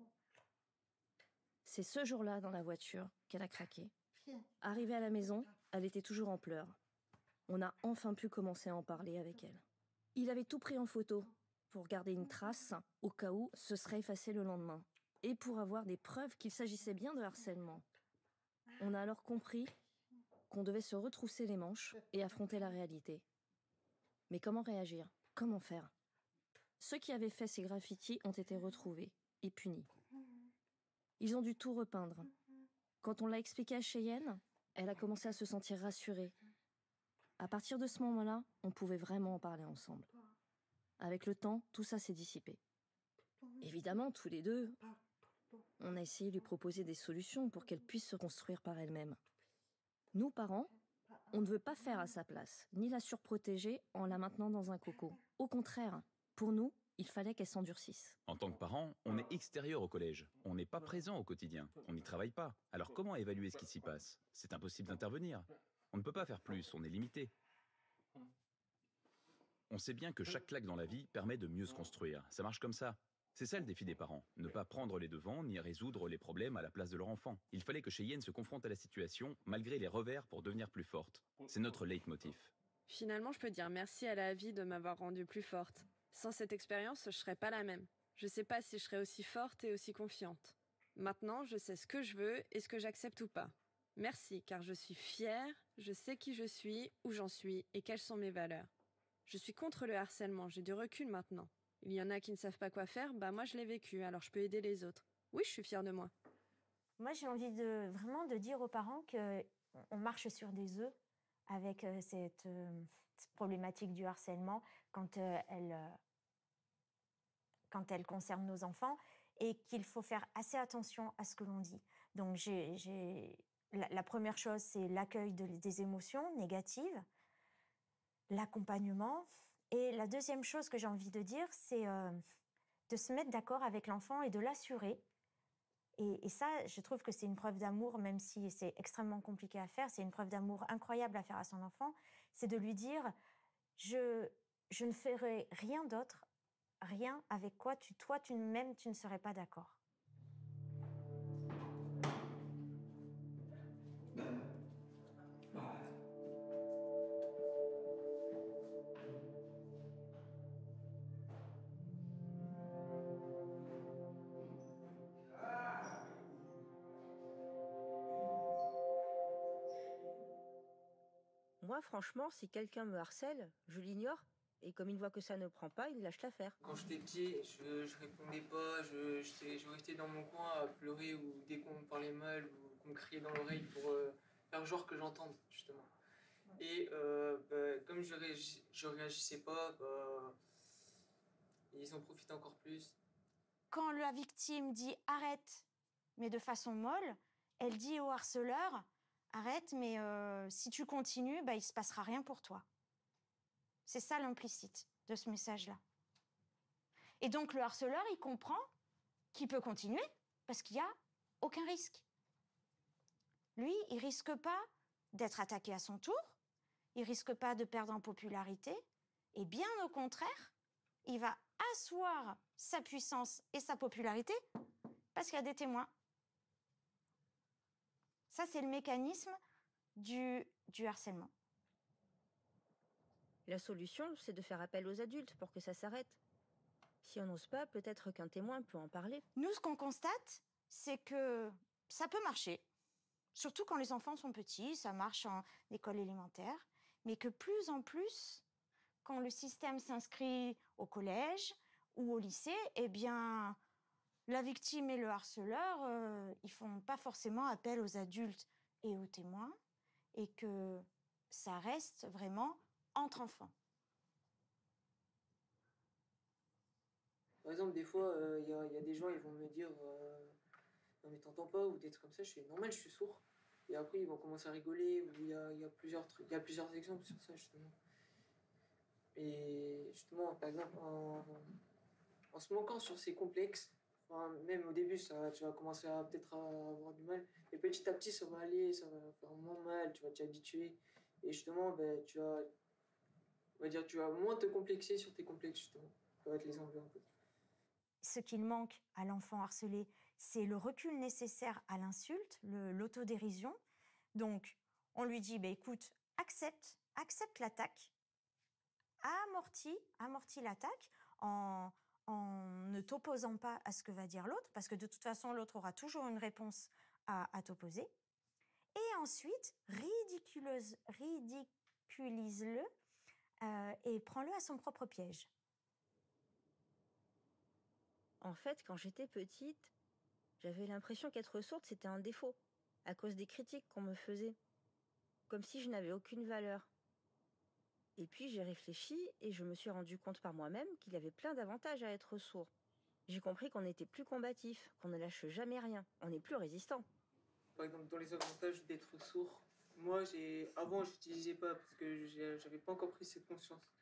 S3: C'est ce jour-là dans la voiture qu'elle a craqué. Arrivée à la maison, elle était toujours en pleurs. On a enfin pu commencer à en parler avec elle. Il avait tout pris en photo pour garder une trace au cas où ce serait effacé le lendemain. Et pour avoir des preuves qu'il s'agissait bien de harcèlement. On a alors compris qu'on devait se retrousser les manches et affronter la réalité. Mais comment réagir? Comment faire? Ceux qui avaient fait ces graffitis ont été retrouvés et punis. Ils ont dû tout repeindre. Quand on l'a expliqué à Cheyenne, elle a commencé à se sentir rassurée. À partir de ce moment-là, on pouvait vraiment en parler ensemble. Avec le temps, tout ça s'est dissipé. Évidemment, tous les deux, on a essayé de lui proposer des solutions pour qu'elle puisse se construire par elle-même. Nous, parents, on ne veut pas faire à sa place, ni la surprotéger en la maintenant dans un coco. Au contraire, pour nous, il fallait qu'elle s'endurcisse.
S13: En tant que parent, on est extérieur au collège. On n'est pas présent au quotidien. On n'y travaille pas. Alors comment évaluer ce qui s'y passe? C'est impossible d'intervenir. On ne peut pas faire plus, on est limité. On sait bien que chaque claque dans la vie permet de mieux se construire. Ça marche comme ça. C'est ça le défi des parents, ne pas prendre les devants ni résoudre les problèmes à la place de leur enfant. Il fallait que Cheyenne se confronte à la situation, malgré les revers, pour devenir plus forte. C'est notre leitmotiv.
S8: Finalement, je peux dire merci à la vie de m'avoir rendue plus forte. Sans cette expérience, je serais pas la même. Je sais pas si je serais aussi forte et aussi confiante. Maintenant, je sais ce que je veux et ce que j'accepte ou pas. Merci, car je suis fière, je sais qui je suis, où j'en suis et quelles sont mes valeurs. Je suis contre le harcèlement, j'ai du recul maintenant. Il y en a qui ne savent pas quoi faire, bah moi je l'ai vécu, alors je peux aider les autres. Oui, je suis fière de moi.
S2: Moi, j'ai envie vraiment de dire aux parents qu'on marche sur des œufs avec cette problématique du harcèlement quand elle concerne nos enfants et qu'il faut faire assez attention à ce que l'on dit. Donc, la première chose, c'est l'accueil des émotions négatives, l'accompagnement. Et la deuxième chose que j'ai envie de dire, c'est de se mettre d'accord avec l'enfant et de l'assurer. Et ça, je trouve que c'est une preuve d'amour, même si c'est extrêmement compliqué à faire, c'est une preuve d'amour incroyable à faire à son enfant, c'est de lui dire « je ne ferai rien d'autre, rien avec quoi toi, tu ne serais pas d'accord. »
S3: Moi, franchement, si quelqu'un me harcèle, je l'ignore. Et comme il voit que ça ne prend pas, il lâche l'affaire.
S4: Quand j'étais petit, je répondais pas, je restais dans mon coin à pleurer ou dès qu'on me parlait mal ou qu'on me criait dans l'oreille pour faire genre que j'entende, justement. Et comme je réagissais pas, ils en profitent encore plus.
S2: Quand la victime dit « arrête », mais de façon molle, elle dit au harceleur « arrête, mais si tu continues, il ne se passera rien pour toi ». C'est ça l'implicite de ce message-là. Et donc le harceleur, il comprend qu'il peut continuer parce qu'il n'y a aucun risque. Lui, il ne risque pas d'être attaqué à son tour, il risque pas de perdre en popularité, et bien au contraire, il va asseoir sa puissance et sa popularité parce qu'il y a des témoins. Ça, c'est le mécanisme du harcèlement.
S3: La solution, c'est de faire appel aux adultes pour que ça s'arrête. Si on n'ose pas, peut-être qu'un témoin peut en parler.
S2: Nous, ce qu'on constate, c'est que ça peut marcher. Surtout quand les enfants sont petits, ça marche en école élémentaire. Mais que plus en plus, quand le système s'inscrit au collège ou au lycée, eh bien, la victime et le harceleur, ils font pas forcément appel aux adultes et aux témoins, et que ça reste vraiment entre enfants.
S4: Par exemple, des fois, il y a des gens, ils vont me dire non, mais t'entends pas, ou des trucs comme ça. Je suis normal, je suis sourd. Et après, ils vont commencer à rigoler, ou il y a plusieurs trucs, il y a plusieurs exemples sur ça, justement. Et justement, par exemple, en se moquant sur ces complexes, enfin, même au début, tu vas commencer à peut-être à avoir du mal. Et petit à petit, ça va aller, ça va faire moins mal, tu vas t'y habituer. Et justement, ben, tu vas moins te complexer sur tes complexes, justement. Ça va te les enlever un peu.
S2: Ce qu'il manque à l'enfant harcelé, c'est le recul nécessaire à l'insulte, l'autodérision. Donc, on lui dit, bah, écoute, accepte l'attaque, amortis l'attaque en ne t'opposant pas à ce que va dire l'autre, parce que de toute façon, l'autre aura toujours une réponse à t'opposer. Et ensuite, ridiculise-le et prends-le à son propre piège.
S3: En fait, quand j'étais petite, j'avais l'impression qu'être sourde, c'était un défaut, à cause des critiques qu'on me faisait. Comme si je n'avais aucune valeur. Et puis j'ai réfléchi et je me suis rendu compte par moi-même qu'il y avait plein d'avantages à être sourd. J'ai compris qu'on était plus combatif, qu'on ne lâche jamais rien, on est plus résistant.
S4: Par exemple, dans les avantages d'être sourd, moi, avant, je n'utilisais pas parce que j'avais pas encore pris cette conscience.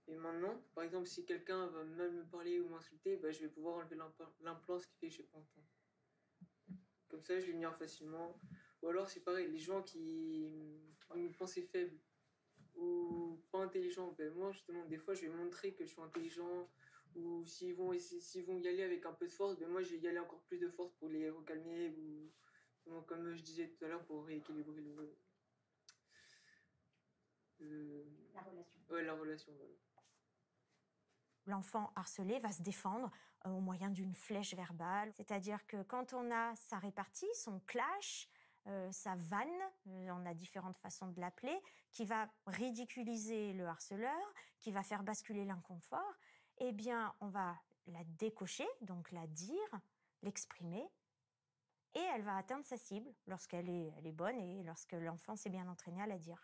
S4: Et maintenant, par exemple, si quelqu'un va mal me parler ou m'insulter, bah, je vais pouvoir enlever l'implant, ce qui fait que je ne vais pas entendre. Comme ça, je l'ignore facilement. Ou alors, c'est pareil, les gens qui me pensaient faible ou pas intelligent, ben moi, justement, des fois, je vais montrer que je suis intelligent. Ou s'ils vont y aller avec un peu de force, ben moi, je vais y aller encore plus de force pour les recalmer. Ou comme je disais tout à l'heure, pour rééquilibrer
S2: la relation.
S4: Ouais, la relation, voilà.
S2: L'enfant harcelé va se défendre au moyen d'une flèche verbale. C'est-à-dire que quand on a sa répartie, son clash, sa vanne, on a différentes façons de l'appeler, qui va ridiculiser le harceleur, qui va faire basculer l'inconfort, eh bien, on va la décocher, donc la dire, l'exprimer, et elle va atteindre sa cible lorsqu'elle est bonne et lorsque l'enfant s'est bien entraîné à la dire.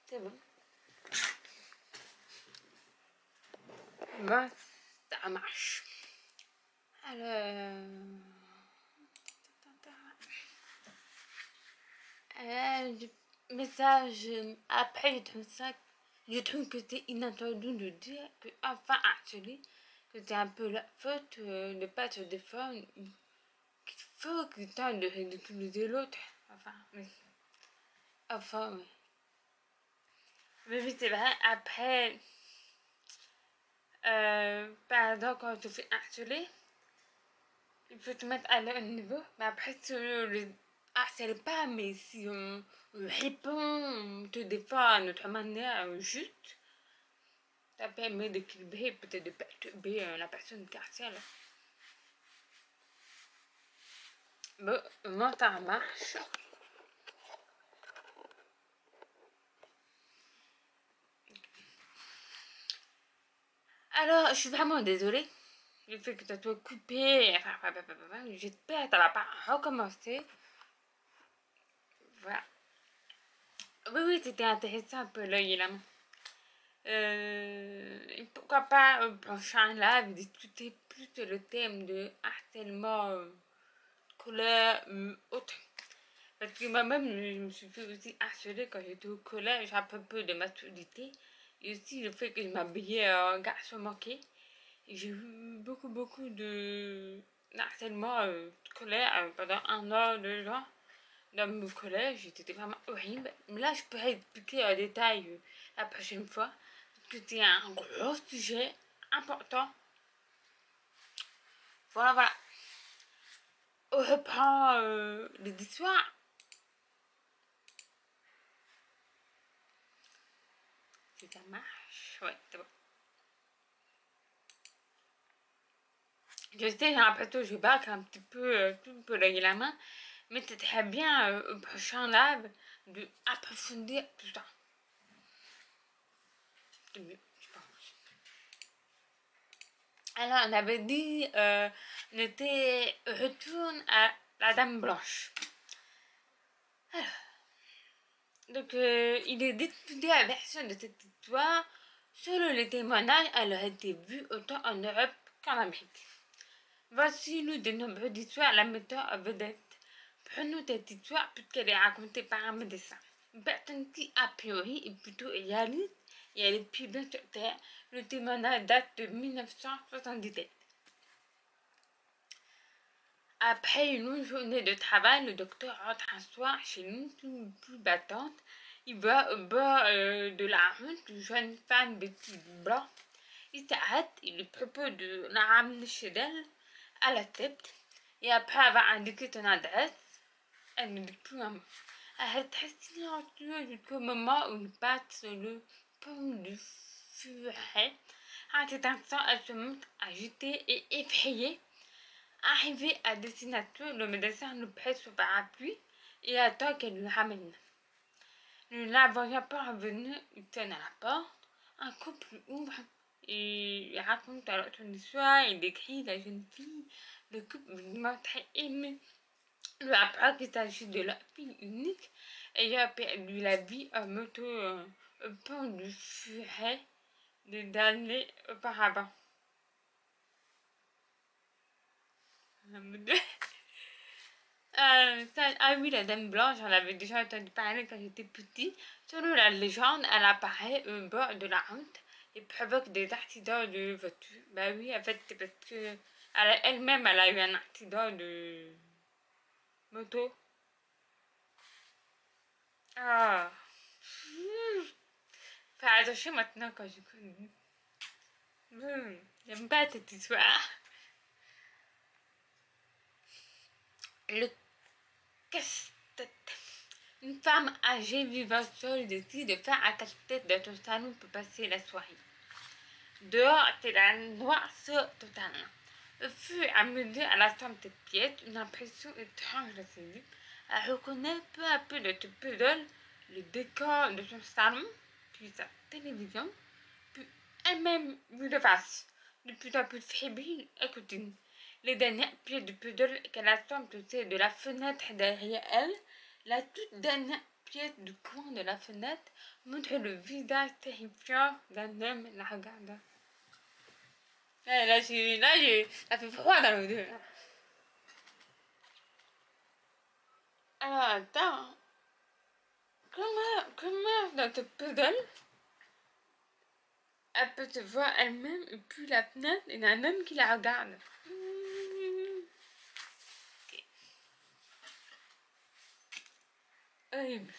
S1: C'est bon. Bon, ça marche. Alors... le message après comme ça, je trouve que c'est inattendu de dire que enfin harcelé, que c'est un peu la faute de pas se défendre, qu'il faut que tu tente de ridiculiser l'autre. Enfin, oui. Mais oui, c'est vrai, après, par exemple, quand tu fais harceler, il faut te mettre à leur niveau, mais après, harcèle pas, mais si on répond, on te défend à notre manière juste, ça permet d'équilibrer, peut-être de perturber la personne qui harcèle. Bon, moi ça marche. Alors, je suis vraiment désolée. Le fait que ça soit coupé, j'espère que ça va pas recommencer. Voilà. Oui, c'était intéressant un peu l'œil et la main. Pourquoi pas au prochain live discuter plus sur le thème de harcèlement scolaire ou autre. Parce que moi-même, je me suis fait aussi harceler quand j'étais au collège, j'ai un peu de maturité. Et aussi le fait que je m'habillais en garçon manqué. Et j'ai eu beaucoup de harcèlement scolaire pendant 1 an, 2 ans dans mon collège. C'était vraiment horrible. Mais là, je pourrais expliquer en détail la prochaine fois. Parce que c'est un gros sujet important. Voilà. On reprend les histoires. Si ça marche, ouais, c'est bon. Je sais, j'ai l'impression que je bac un petit peu tout l'œil et la main, mais c'est très bien au prochain live de approfondir tout ça. C'est mieux, je pense. Alors, on avait dit, on était retourne à la Dame Blanche. Alors, donc, il est d'étudier la version de cette histoire. Selon les témoignages, elle aurait été vue autant en Europe qu'en Amérique. Voici l'une des nombreuses histoires, la mettant en vedette. Prenons cette histoire puisqu'elle est racontée par un médecin. Une personne qui, a priori, est plutôt réaliste et elle est plus bien sur terre. Le témoignage date de 1977. Après une longue journée de travail, le docteur rentre un soir chez nous, tout plus battante. Il voit au bord de la route une jeune femme vêtue de blanc. Il s'arrête, il lui propose de la ramener chez elle. Elle accepte. Et après avoir indiqué son adresse, elle ne dit plus un mot. Elle est très silencieuse jusqu'au moment où il passe sur le pont du Furet. À cet instant, elle se montre agitée et effrayée. Arrivé à destination, le médecin nous prête son parapluie et attend qu'elle lui ramène. Ne la voyant pas revenir, il sonne à la porte. Un couple ouvre et raconte alors son histoire et décrit la jeune fille. Le couple vraiment très ému lui apprend qu'il s'agit de leur fille unique ayant perdu la vie en moto au pont du Furet des années auparavant. Ah oui, la Dame Blanche, j'en avais déjà entendu parler quand j'étais petite. Selon la légende, elle apparaît au bord de la route et provoque des accidents de voiture. Bah oui, en fait, c'est parce que elle-même, elle a eu un accident de moto. Ah. Fais attention maintenant quand je connais. J'aime pas cette histoire. Le casse-tête. Une femme âgée vivant seule décide de faire un casse-tête dans son salon pour passer la soirée. Dehors, c'est la noirceur totale. Au fur et à mesure, elle assemble ses pièces, une impression étrange la saisit. Elle reconnaît peu à peu de ce puzzle le décor de son salon, puis sa télévision, puis elle-même vue de face, de plus en plus fébrile et continue. Les dernières pièces du puzzle qu'elle assemble c'est de la fenêtre derrière elle. La toute dernière pièce du coin de la fenêtre montre le visage terrifiant d'un homme la regardant. Là, ça fait froid dans le dos. Alors, attends. Comment dans ce puzzle, elle peut se voir elle-même et puis la fenêtre et un homme qui la regarde. Okay. Horrible.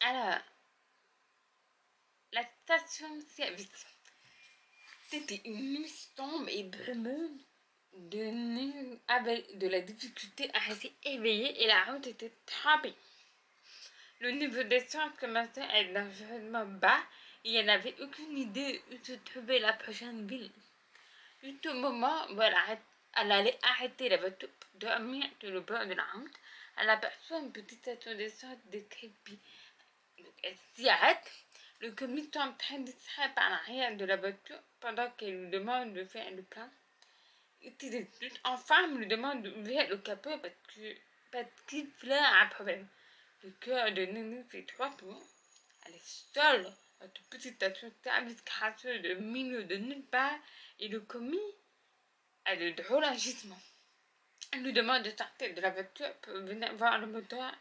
S1: Alors, la station-service. C'était une nuit sombre et brumeuse. Denis avait de la difficulté à rester éveillé et la route était trempée. Le niveau d'essence commençait à être dangereusement bas et il n'avait aucune idée où se trouvait la prochaine ville. Juste au moment où elle allait arrêter la voiture pour dormir sur le bord de la route, elle aperçoit une petite station d'essence décrépite. Elle s'y arrête. Le commis semble très distrait par l'arrière de la voiture pendant qu'elle lui demande de faire le plein. Enfin, elle lui demande d'ouvrir le capot parce qu'il flaire un problème. Le cœur de Néné fait 3 tours. Elle est seule dans une petite station de service crasseuse de milieu de nulle part et le commis a de drôles agissements. Elle lui demande de sortir de la voiture pour venir voir le moteur.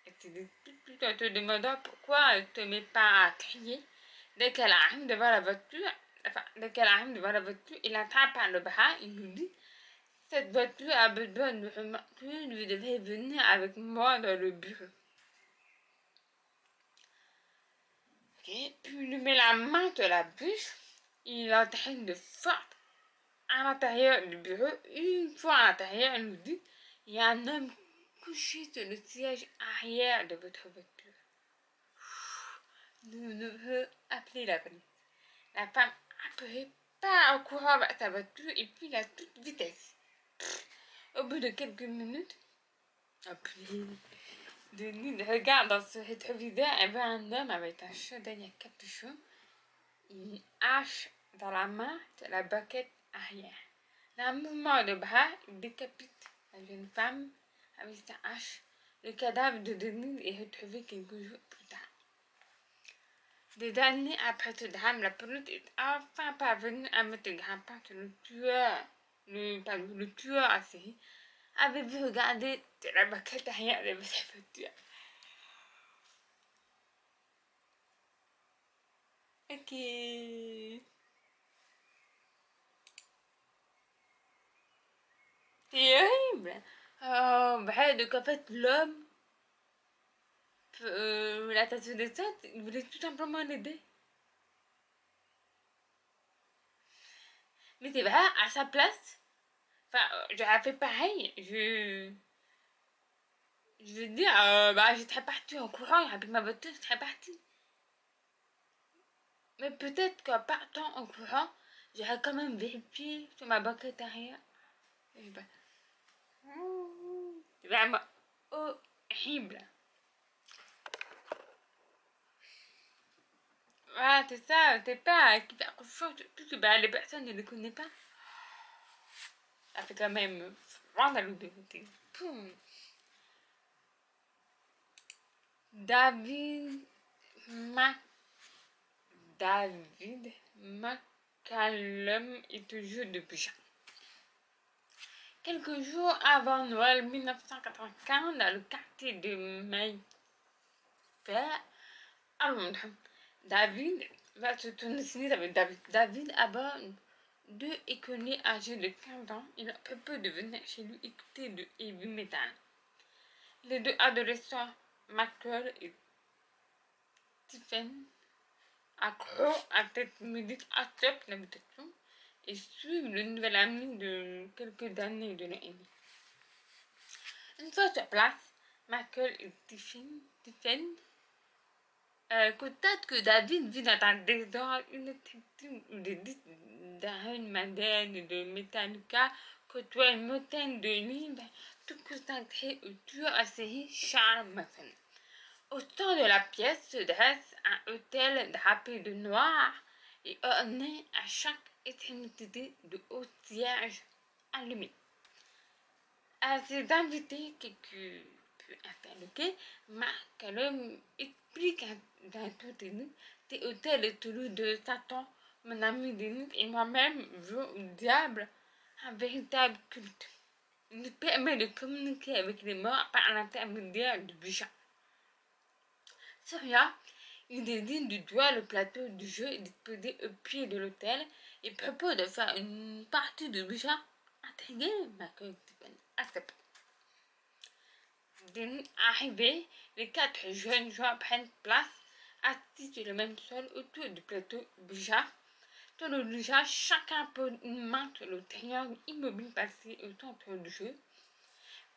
S1: Elle se dispute en te demandant pourquoi elle ne te met pas à crier. Dès qu'elle arrive devant la voiture, il l'attrape par le bras, il nous dit « Cette voiture a besoin de remorquer, vous devez venir avec moi dans le bureau. » Okay. Puis il lui met la main sur la bûche, il l'entraîne de force à l'intérieur du bureau. Une fois à l'intérieur, il nous dit « Il y a un homme couché sur le siège arrière de votre voiture. Nous devons appeler la police. » La femme après part en courant vers sa voiture et file à toute vitesse. Au bout de quelques minutes, Denis regarde dans ce rétroviseur et voit un homme avec un chaudron à capuchon et une hache dans la main sur la banquette arrière. D'un mouvement de bras, il décapite la jeune femme avec sa hache. Le cadavre de Denis est retrouvé quelques jours plus tard. Des années après ce drame, la police est enfin parvenue à mettre le grappin sur le tueur à série. Avez-vous regardé de la banquette arrière de votre voiture? Ok. C'est horrible. Donc en fait, l'homme, la station d'essence, il voulait tout simplement l'aider. Mais c'est vrai, à sa place, j'aurais fait pareil. Je veux dire, je serais partie en courant, j'aurais pris ma voiture, je serais partie. Mais peut-être qu'en partant en courant, j'aurais quand même vérifié sur ma banquette arrière. C'est vraiment horrible. Voilà, c'est ça, c'est pas qui fait confiance, surtout que les personnes ne le connaissent pas. Ça fait quand même froid dans le dos. David McCallum est toujours de Bucha. Quelques jours avant Noël 1995, dans le quartier de Mayfair, à Londres, David va se tourner ciné avec David aborde 2 écoliers âgés de 15 ans. Il a peu de venir chez lui écouter de heavy metal. Les 2 adolescents, Michael et Stephen, accro à cette musique acceptent l'invitation et suivent le nouvel ami de quelques années de l'ennemi. Une fois sur place, Michael et Stephen constatent que David vit dans un désordre inextricable où des disques d'Iron Maiden et de Metallica côtoient une montagne de livres, tout consacré au tueur à série Charles Manson. Au centre de la pièce se dresse un autel drapé de noir et orné à chaque extrémité de hauts cierges allumés. À ses invités quelques peu interloqués, McCallum explique d'un tout ému des hôtels et Toulouse de Satan, mon ami Denis et moi-même vont au diable, un véritable culte. Il nous permet de communiquer avec les morts par l'intermédiaire du bûcher. Surya, il désigne du doigt le plateau du jeu disposé au pied de l'hôtel et propose de faire une partie de bûcher. Intrigué, Michael Stephen accepte. Arrivés, les 4 jeunes joueurs prennent place, assis sur le même sol autour du plateau bûcher. Dans le déjà, chacun pose une main sur le triangle immobile passé au centre du jeu.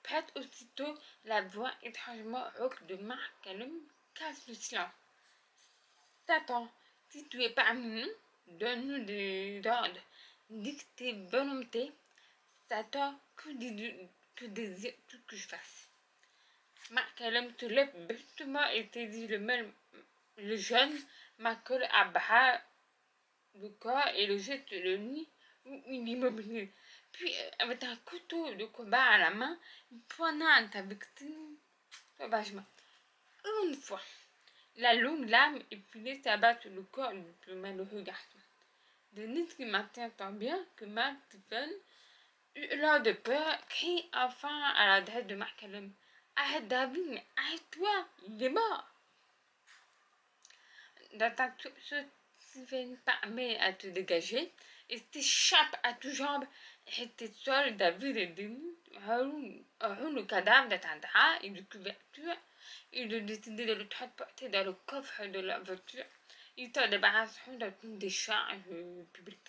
S1: Prête aussitôt, la voix étrangement rauque de Mark Callum casse le silence. Satan, si tu es parmi nous, donne-nous des ordres, dicte tes volontés. Satan, que désires-tu que je fasse? Mark Callum se lève brusquement et saisit le jeune Michael à bras le corps et le jette sur le lit où il immobilise. Puis, avec un couteau de combat à la main, il poignarde sa victime sauvagement. Une fois, la longue lame épilée s'abat sur le corps du malheureux garçon. Denise, qui maintient tant bien que Mark Stephen, hurlant de peur, crie enfin à l'adresse de Mark Callum. Arrête David, arrête-toi, il est mort. Dans ta Stephen permet à te dégager et t'échappe à toutes jambes. Resté seul, David et Denis auront le cadavre dans un drap et de couverture. Ils ont décidé de le transporter dans le coffre de la voiture. Ils s'en débarrasseront dans une décharge publique.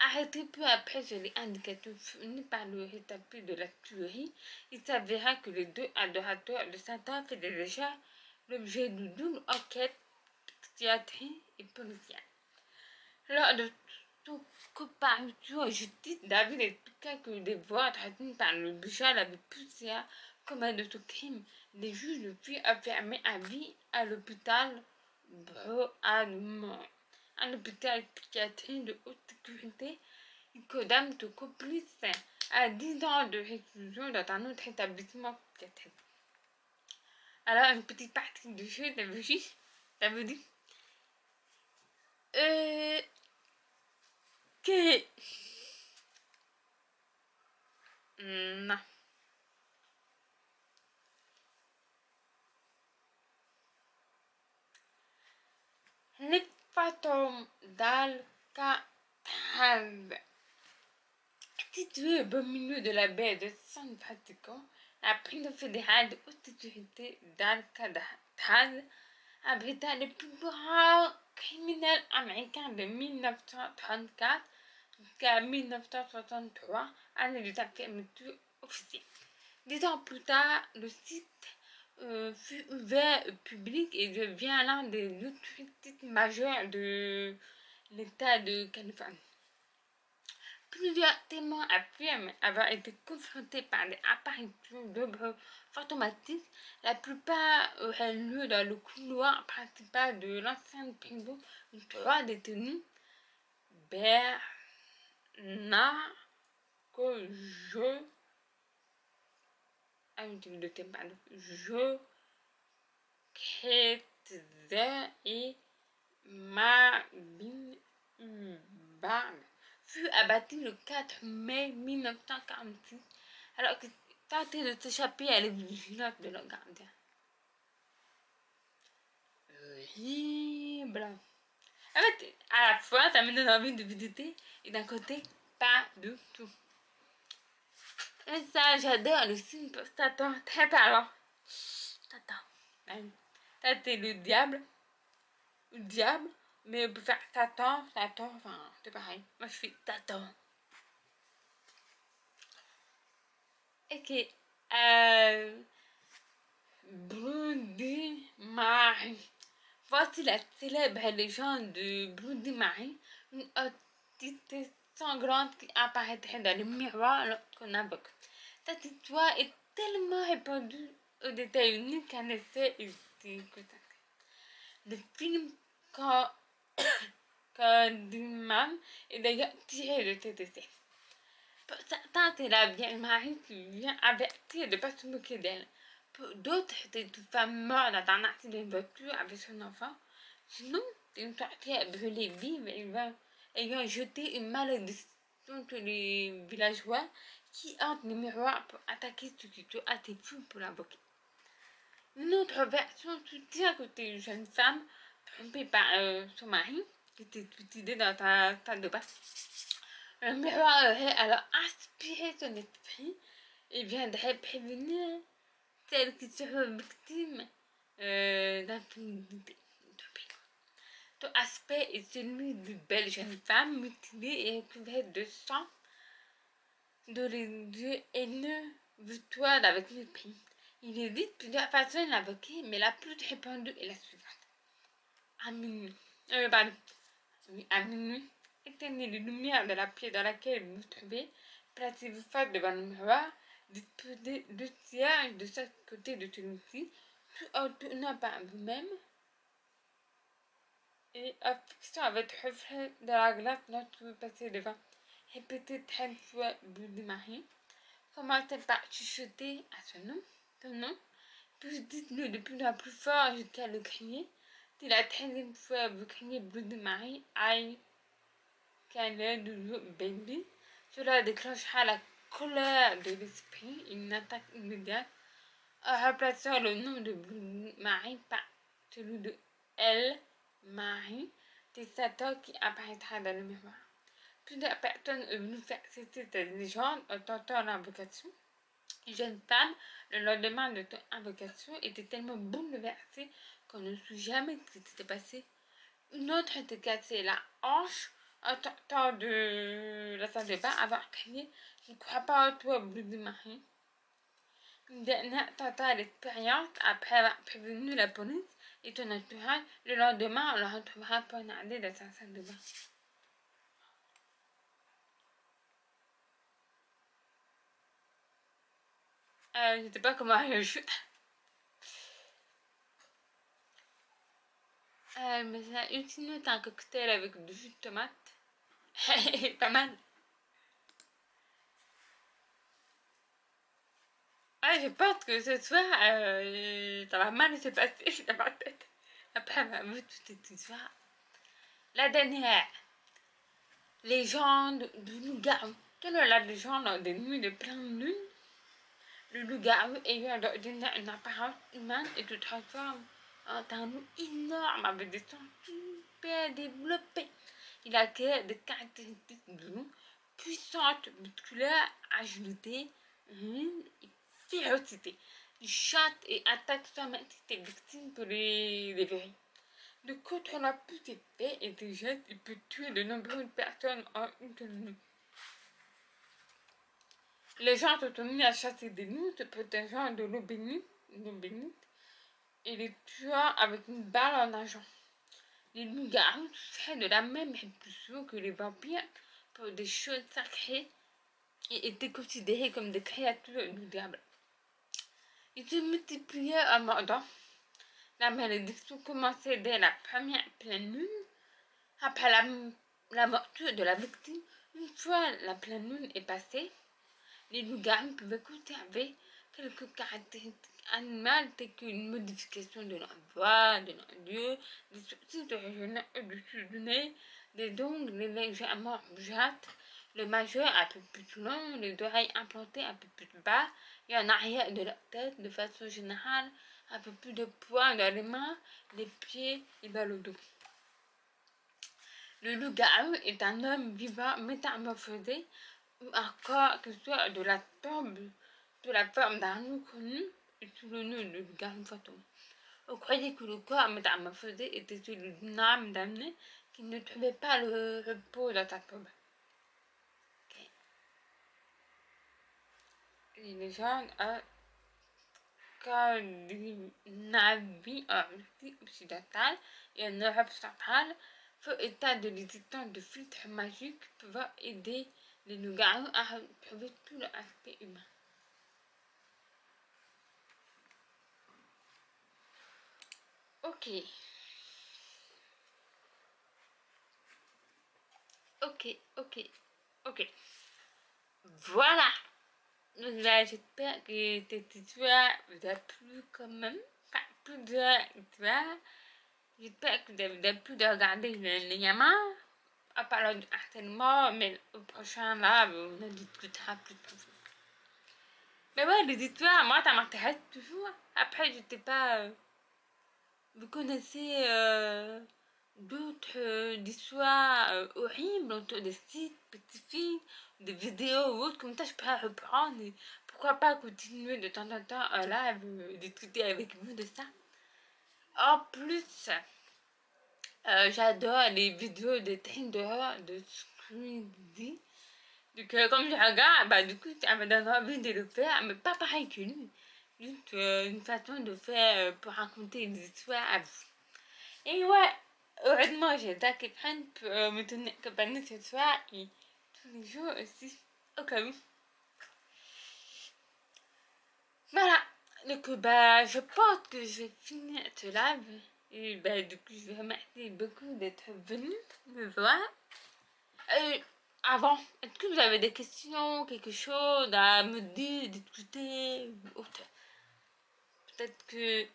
S1: Arrêté peu après sur les indicateurs fournis par le rétabli de la tuerie, il s'avéra que les deux adorateurs de Satan faisaient déjà l'objet d'une double enquête psychiatrique et policière. Lors de toute comparution en justice, David expliqua que des voix traduites par le bouchard l'avaient poussé à commettre ce crime. Les juges le firent enfermer à vie à l'hôpital Broadmoor, un hôpital psychiatrique de haute sécurité. Il condamne son complice à 10 ans de réclusion dans un autre établissement psychiatrique. Alors, une petite partie du jeu, ça veut dire que non. Les fantômes d'Alcatraz. Situé au beau milieu de la baie de San Francisco, la prison fédérale de haute sécurité d'Alcatraz abrita le plus grand criminel américain de 1934 jusqu'à 1963, année de sa fermeture officielle. 10 ans plus tard, le site fut ouvert au public et devient l'un des sites majeurs de l'État de Californie. Plusieurs témoins affirment avoir été confrontés par des apparitions d'œuvres fantomatiques. La plupart auraient lieu dans le couloir principal de l'ancienne prison où 3 détenus, Bernard Joe Kretzer et Marvin Hubbard fut abattu le 4 mai 1946 alors qu'il tentait de s'échapper à la vigilance de leur gardien. Horrible. En fait, à la fois, ça me donne envie de visiter et d'un côté, pas du tout. Et ça, j'adore le signe pour Satan, très parlant. Satan. Ça, c'est le diable. Le diable. Mais on peut faire Satan, enfin, c'est pareil. Moi, je fais Satan. Ok. Bloody Mary. Voici la célèbre légende de Bloody Mary, une entité sanglante qui apparaîtrait dans le miroir lorsqu'on invoque. Cette histoire est tellement répandue aux États-Unis qu'un essai est consacré. Le film Candyman est d'ailleurs tiré de cet essai. Pour certains, c'est la Vierge Marie qui vient avertir de ne pas se moquer d'elle. Pour d'autres, c'est une femme morte dans un accident de voiture avec son enfant. Sinon, c'est une sorcière brûlée vive ayant jeté une malédiction sur les villageois qui hantent les miroirs pour attaquer ceux qui sont assez fous pour l'invoquer. Une autre version soutient que c'est une jeune femme trompée par son mari qui était suicidé dans sa salle de bain. Le miroir aurait alors inspiré son esprit et viendrait prévenir celles qui seraient victimes d'infidélité. Ton aspect est celui d'une belle jeune femme mutilée et recouverte de sang, dont les yeux haineux vous tournent avec mépris. Il existe plusieurs façons de l'invoquer, mais la plus répandue est la suivante. À minuit, à minuit, éteignez les lumières de la pièce dans laquelle vous vous trouvez, placez-vous face devant le miroir, disposez deux sièges de chaque côté de celui-ci, tout en tournant par vous-même et en fixant votre reflet dans la glace lorsque vous passez devant. Répétez 30 fois Bloody Mary. Commencez par chuchoter à son nom, puis dites-le de plus en plus fort jusqu'à le crier. Dès la 13e fois, vous criez Bloody Mary, I can do you baby. Cela déclenchera la colère de l'esprit et une attaque immédiate en remplaçant le nom de Bloody Mary par celui de Elle Marie. C'est Satan qui apparaîtra dans le miroir. Plusieurs personnes ont voulu faire cesser cette légende en tentant l'invocation. Une jeune femme, le lendemain de ton invocation, était tellement bouleversée qu'on ne sait jamais ce qui s'était passé. Une autre s'était cassée la hanche en sortant de la salle de bain avoir crié « Je ne crois pas en toi, Bloody Mary ». Une dernière tenta l'expérience après avoir prévenu la police et ton entourage. Le lendemain, on la retrouvera poignardée dans sa salle de bain. Je sais pas comment réagir. Mais ça, ultimement, un cocktail avec du jus de tomate. Pas mal. Je pense que ce soir, ça va mal se passer dans ma tête. Après avoir vu toute cette histoire. La dernière. Légende du loup-garou. Selon la légende des nuits de pleine lune, le loup-garou ayant d'ordinaire une apparence humaine et se transforme en un loup énorme avec des sens super développés. Il acquiert des caractéristiques de loup, puissante, musculaire, agilité, et férocité. Il chante et attaque sans mettre ses victimes pour les déverrer. De contrôlant plus épais et des gestes, il peut tuer de nombreuses personnes en une seule nuit. Les gens se sont mis à chasser des loups, se protégeant de l'eau bénite, et les tuant avec une balle en argent. Les loups-garous seraient de la même répulsion que les vampires pour des choses sacrées et étaient considérés comme des créatures du diable. Ils se multipliaient en mordant. La malédiction commençait dès la première pleine lune. Après la morsure de la victime, une fois la pleine lune est passée, les loups-garous pouvaient conserver quelques caractéristiques animales telles qu'une modification de leur voix, de leur yeux, des sourcils originaux au-dessus du nez, des ongles légèrement rougeâtres, le majeur un peu plus long, les oreilles implantées un peu plus bas et en arrière de leur tête de façon générale, un peu plus de poids dans les mains, les pieds et dans le dos. Le loup-garou est un homme vivant métamorphosé ou encore que ce soit de la forme d'un loup connu et sous le nom de loup-garou fantôme. On croyait que le corps métamorphosé était celui d'une âme damnée qui ne trouvait pas le repos dans sa tombe. Okay. Les légendes à Scandinavie en Russie occidentale et en Europe centrale font état de l'existence de filtres magiques pouvant aider les loups-garous à retrouver tout leur aspect humain. Ok. Voilà. Donc là, j'espère que cette histoire vous a plu quand même. Enfin, plusieurs histoires. J'espère que vous avez plu de regarder les gamins. En parlant du harcèlement, mais au prochain là, on en discutera plus profond. Mais ouais, les histoires, moi, ça m'intéresse toujours. Après, je sais pas... vous connaissez d'autres histoires horribles autour des sites spécifiques, des vidéos ou autres, comme ça je peux reprendre et pourquoi pas continuer de temps en temps en live, discuter avec vous de ça. En plus, J'adore les vidéos de Tinder, de Squeezie. Donc, comme je regarde, bah, du coup, ça me donne envie de le faire, mais pas pareil que lui. Juste une façon de faire pour raconter des histoires à vous. Et ouais, heureusement, j'ai Zac et Fran pour me tenir compagnie ce soir et tous les jours aussi, au cas où. Voilà, donc bah, je pense que je vais finir ce live. Et bah, du coup, je vous remercie beaucoup d'être venu me voir. Avant, est-ce que vous avez des questions, quelque chose à me dire, discuter ou autre? Peut-être que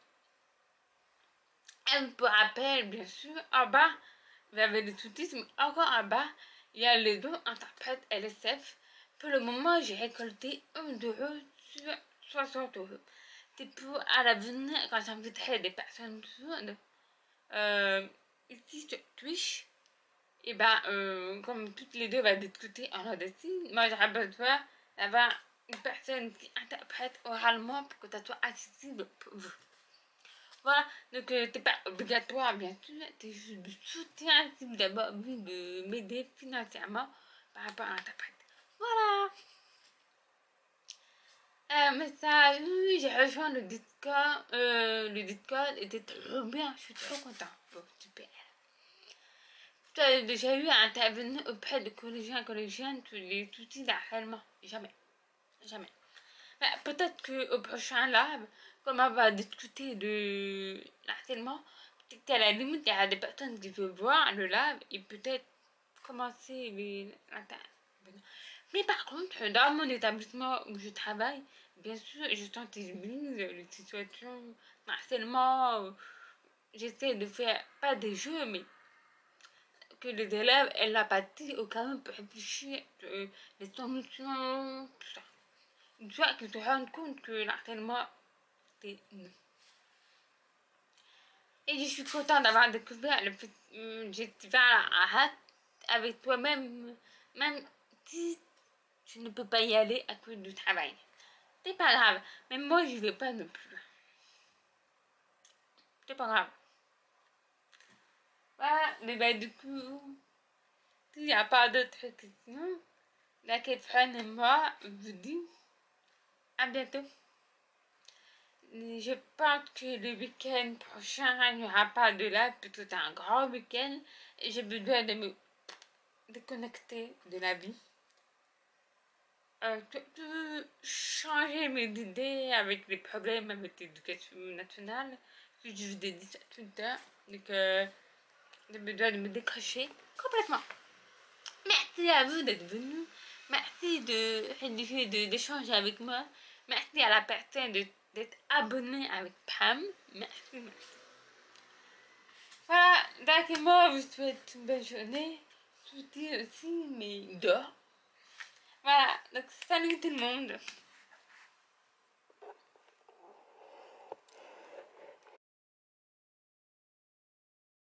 S1: un peu rappel, bien sûr. En bas, vous avez les sous-titres, mais encore en bas, il y a les deux interprètes LSF. Pour le moment, j'ai récolté 1 euro sur 60 euros. C'est pour à l'avenir, quand j'inviterai des personnes sourdes, ici sur Twitch, et ben, comme toutes les deux va discuter en Odyssey, moi j'aurais besoin d'avoir une personne qui interprète oralement pour que ça soit accessible pour vous. Voilà, donc c'est pas obligatoire bien sûr, c'est juste du soutien si vous avez envie de m'aider financièrement par rapport à l'interprète. Voilà. Mais ça, oui, j'ai rejoint le Discord était trop bien, je suis trop contente. Bon, super. Tu as déjà eu à intervenir auprès de collégiens et collégiennes sur les outils d'harcèlement? Jamais. Jamais. Peut-être qu'au prochain live, comme on va discuter de l'harcèlement, peut-être qu'à la limite, il y a des personnes qui veulent voir le live et peut-être commencer l'intervention. Mais par contre, dans mon établissement où je travaille, bien sûr, je sensibilise les situations d'harcèlement. J'essaie de faire, pas des jeux, mais que les élèves aient l'apathie au cas où pour réfléchir les solutions, tout ça. Une fois qu'ils se rendent compte que l'harcèlement, c'est non. Et je suis contente d'avoir découvert le festival Arrête avec toi-même, même si tu ne peux pas y aller à cause du travail. C'est pas grave, mais moi je vais pas non plus. C'est pas grave. Voilà, mais bah du coup, s'il n'y a pas d'autres questions, laquelle Fran et moi vous dit à bientôt. Je pense que le week-end prochain, il n'y aura pas de live, plutôt un grand week-end. Et j'ai besoin de me déconnecter de la vie. De changer mes idées avec les problèmes avec l'éducation nationale. Que je vous ai dit ça tout le temps. Donc, j'ai besoin de me décrocher complètement. Merci à vous d'être venus. Merci d'échanger avec moi. Merci à la personne d'être abonnée avec Pam. Merci. Voilà, donc moi, je vous souhaite une bonne journée. Souhaitez aussi, mais dehors. Voilà, donc salut tout le monde.